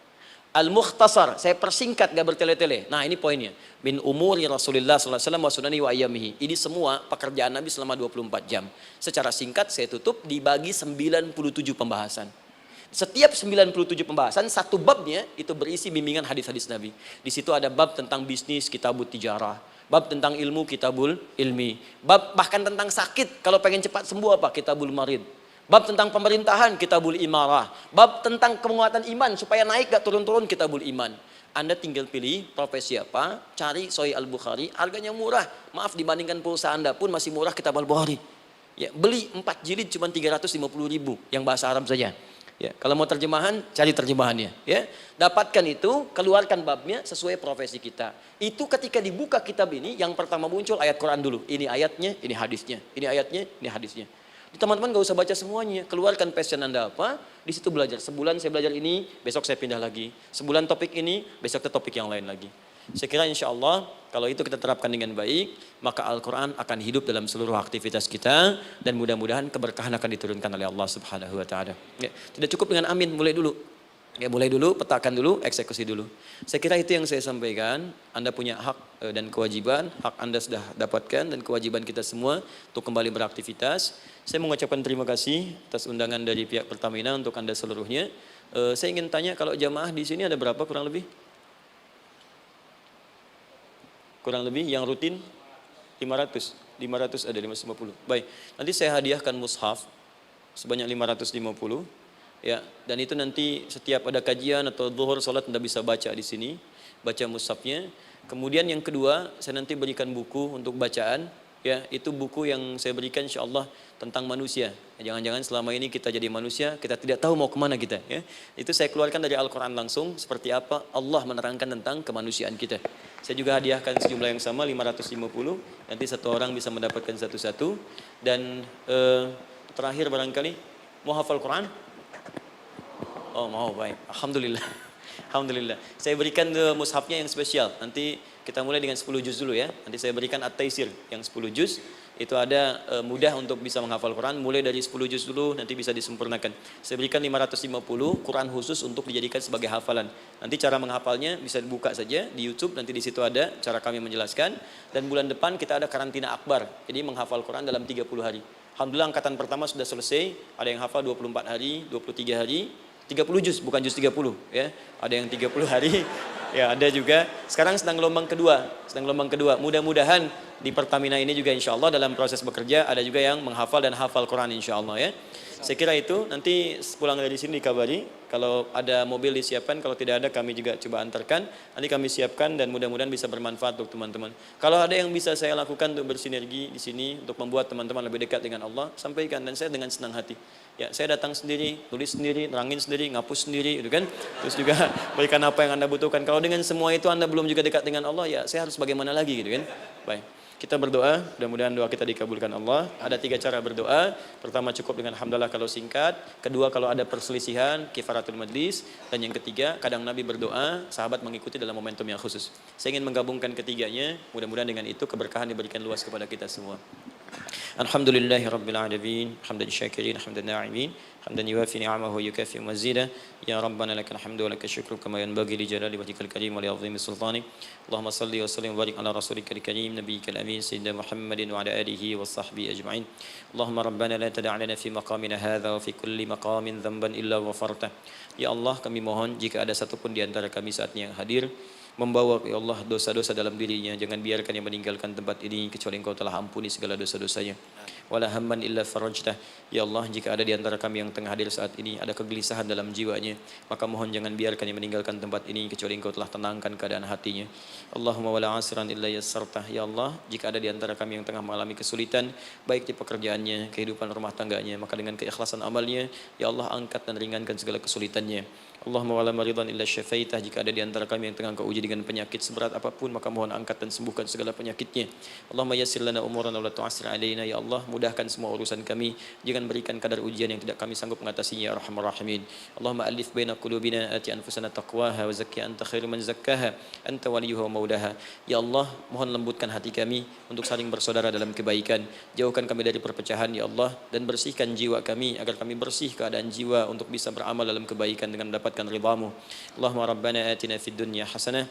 Al-Mukhtasar, saya persingkat gak bertele-tele. Nah ini poinnya. Min umuri Rasulullah SAW wa sunani wa ayyamihi. Ini semua pekerjaan Nabi selama 24 jam. Secara singkat saya tutup dibagi 97 pembahasan. Setiap 97 pembahasan, satu babnya itu berisi bimbingan hadis-hadis Nabi. Di situ ada bab tentang bisnis, kitabut tijarah. Bab tentang ilmu, kitabul ilmi. Bab bahkan tentang sakit, kalau pengen cepat sembuh apa? Kitabul marid. Bab tentang pemerintahan, kitabul imarah. Bab tentang penguatan iman, supaya naik gak turun-turun, kitabul iman. Anda tinggal pilih profesi apa, cari Sahih Al-Bukhari, harganya murah. Maaf, dibandingkan pulsa Anda pun masih murah kitab Al-Bukhari. Ya, beli 4 jilid cuma 350.000 yang bahasa Arab saja. Ya, kalau mau terjemahan, cari terjemahannya. Ya, dapatkan itu, keluarkan babnya sesuai profesi kita. Itu ketika dibuka kitab ini, yang pertama muncul ayat Quran dulu. Ini ayatnya, ini hadisnya. Ini ayatnya, ini hadisnya. Teman-teman gak usah baca semuanya, keluarkan passion Anda apa, di situ belajar. Sebulan saya belajar ini, besok saya pindah lagi. Sebulan topik ini, besok ke topik yang lain lagi. Saya kira insya Allah kalau itu kita terapkan dengan baik, maka Al-Quran akan hidup dalam seluruh aktivitas kita dan mudah-mudahan keberkahan akan diturunkan oleh Allah Subhanahu Wa Taala. Ya, tidak cukup dengan amin, mulai dulu. Ya, mulai dulu, petakan dulu, eksekusi dulu. Saya kira itu yang saya sampaikan. Anda punya hak dan kewajiban, hak Anda sudah dapatkan dan kewajiban kita semua untuk kembali beraktivitas. Saya mengucapkan terima kasih atas undangan dari pihak Pertamina untuk Anda seluruhnya. Saya ingin tanya, kalau jamaah di sini ada berapa kurang lebih? Kurang lebih yang rutin 500 ada 550. Baik, nanti saya hadiahkan mushaf sebanyak 550 ya, dan itu nanti setiap ada kajian atau zuhur salat Anda bisa baca di sini, baca mushafnya. Kemudian yang kedua, saya nanti berikan buku untuk bacaan ya, itu buku yang saya berikan insyaallah tentang manusia. Jangan-jangan selama ini kita jadi manusia, kita tidak tahu mau kemana kita ya. Itu saya keluarkan dari Al-Quran langsung, seperti apa Allah menerangkan tentang kemanusiaan kita. Saya juga hadiahkan sejumlah yang sama 550, nanti satu orang bisa mendapatkan satu-satu. Dan terakhir barangkali mau hafal Quran? Oh mau, baik, Alhamdulillah. Alhamdulillah. Saya berikan mushafnya yang spesial. Nanti kita mulai dengan 10 juz dulu ya. Nanti saya berikan At-Taisir yang 10 juz. itu ada mudah untuk bisa menghafal Quran, mulai dari 10 juz dulu, nanti bisa disempurnakan. Saya berikan 550 Quran khusus untuk dijadikan sebagai hafalan. Nanti cara menghafalnya bisa dibuka saja di YouTube, nanti di situ ada cara kami menjelaskan. Dan bulan depan kita ada karantina akbar, jadi menghafal Quran dalam 30 hari. Alhamdulillah angkatan pertama sudah selesai, ada yang hafal 24 hari, 23 hari, 30 juz, bukan juz 30 ya. Ada yang 30 hari. Ya, ada juga. Sekarang sedang gelombang kedua. Mudah-mudahan di Pertamina ini juga insya Allah dalam proses bekerja ada juga yang menghafal dan hafal Quran insya Allah ya. Saya kira itu, nanti pulang dari sini dikabari. Kalau ada mobil disiapkan, kalau tidak ada kami juga coba antarkan. Nanti kami siapkan dan mudah-mudahan bisa bermanfaat untuk teman-teman. Kalau ada yang bisa saya lakukan untuk bersinergi di sini, untuk membuat teman-teman lebih dekat dengan Allah, sampaikan, dan saya dengan senang hati. Ya, saya datang sendiri, tulis sendiri, nerangin sendiri, ngapus sendiri, gitu kan. Terus juga berikan apa yang Anda butuhkan. Kalau dengan semua itu Anda belum juga dekat dengan Allah, ya saya harus bagaimana lagi, gitu kan. Baik. Kita berdoa, mudah-mudahan doa kita dikabulkan Allah. Ada 3 cara berdoa. Pertama, cukup dengan hamdalah kalau singkat. Kedua, kalau ada perselisihan, kifaratul majlis. Dan yang ketiga, kadang Nabi berdoa, sahabat mengikuti dalam momentum yang khusus. Saya ingin menggabungkan ketiganya. Mudah-mudahan dengan itu keberkahan diberikan luas kepada kita semua. Alhamdulillahi Rabbil Alamin, hamdan syakirin, hamdan na'imin, hamdan yuwafi ni'amahu yukafi mazida. Ya Rabbana lakal hamdu wa lakal syukru kama yanbaghi li jalali wajhikal karim wa li 'azimi sultani. Allahumma salli wa sallim wa barik ala rasulika karim nabiyyikal amin sayyidina Muhammadin wa ala alihi wa sahbihi ajma'in. Allahumma Rabbana la tada' lana fi maqamina hadha wa fi kulli maqamin dhanban illa ghafartah. Ya Allah, kami mohon jika ada satupun di antara kami saat ini yang hadir membawa ya Allah dosa-dosa dalam dirinya, jangan biarkan yang meninggalkan tempat ini kecuali Engkau telah ampuni segala dosa-dosanya. Wala hamman illa farajtah. Ya Allah, jika ada di antara kami yang tengah hadir saat ini ada kegelisahan dalam jiwanya, maka mohon jangan biarkan yang meninggalkan tempat ini kecuali Engkau telah tenangkan keadaan hatinya. Allahumma wala asran illa yassartah. Ya Allah, jika ada di antara kami yang tengah mengalami kesulitan baik di pekerjaannya, kehidupan rumah tangganya, maka dengan keikhlasan amalnya ya Allah angkat dan ringankan segala kesulitannya. Allahumma wala maridan illa syafaitah. Jika ada di antara kami yang tengah Engkau uji dengan penyakit seberat apapun, maka mohon angkat dan sembuhkan segala penyakitnya. Allahumma yassir lana umurana wa la tu'assir alaina. Ya Allah, mudahkan semua urusan kami, jangan berikan kadar ujian yang tidak kami sanggup mengatasinya ya arhamar rahimin. Allahumma alif baina qulubina, ati anfusana taqwaha wa zakki anta khairu man zakkaha anta waliyuha wa maulaha. Ya Allah, mohon lembutkan hati kami untuk saling bersaudara dalam kebaikan, jauhkan kami dari perpecahan ya Allah, dan bersihkan jiwa kami agar kami bersih keadaan jiwa untuk bisa beramal dalam kebaikan dengan mendapatkan ridhamu. Allahumma rabbana atina fid dunya hasanah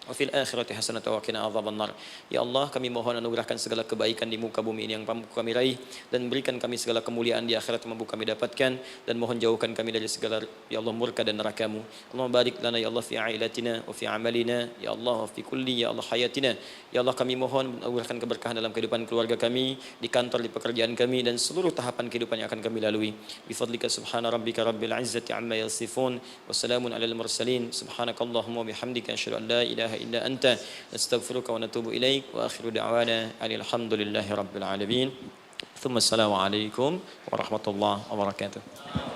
wa fil akhirati hasanatan wa qina adzabannar. Ya Allah, kami mohon anugerahkan segala kebaikan di muka bumi ini yang mampu kami raih, dan berikan kami segala kemuliaan di akhirat yang mampu kami dapatkan, dan mohon jauhkan kami dari segala ya Allah murka dan neraka-Mu. Allahumma barik lana ya Allah fi ailatina wa fi amalina ya Allah wa fi kulli ya Allah hayatina. Ya Allah, kami mohon anugerahkan keberkahan dalam kehidupan keluarga kami, di kantor, di pekerjaan kami, dan seluruh tahapan kehidupan yang akan kami lalui. Bi fadlika subhana rabbika rabbil izzati amma yasifun wa salamun alal mursalin. Subhanakallahumma wa bihamdika asyhadu an la ilaha illa anta nastaghfiruka wa natubu ilaik wa akhiru da'wana alhamdulillahi rabbil alamin. Thumma assalamu alaikum warahmatullahi wabarakatuh.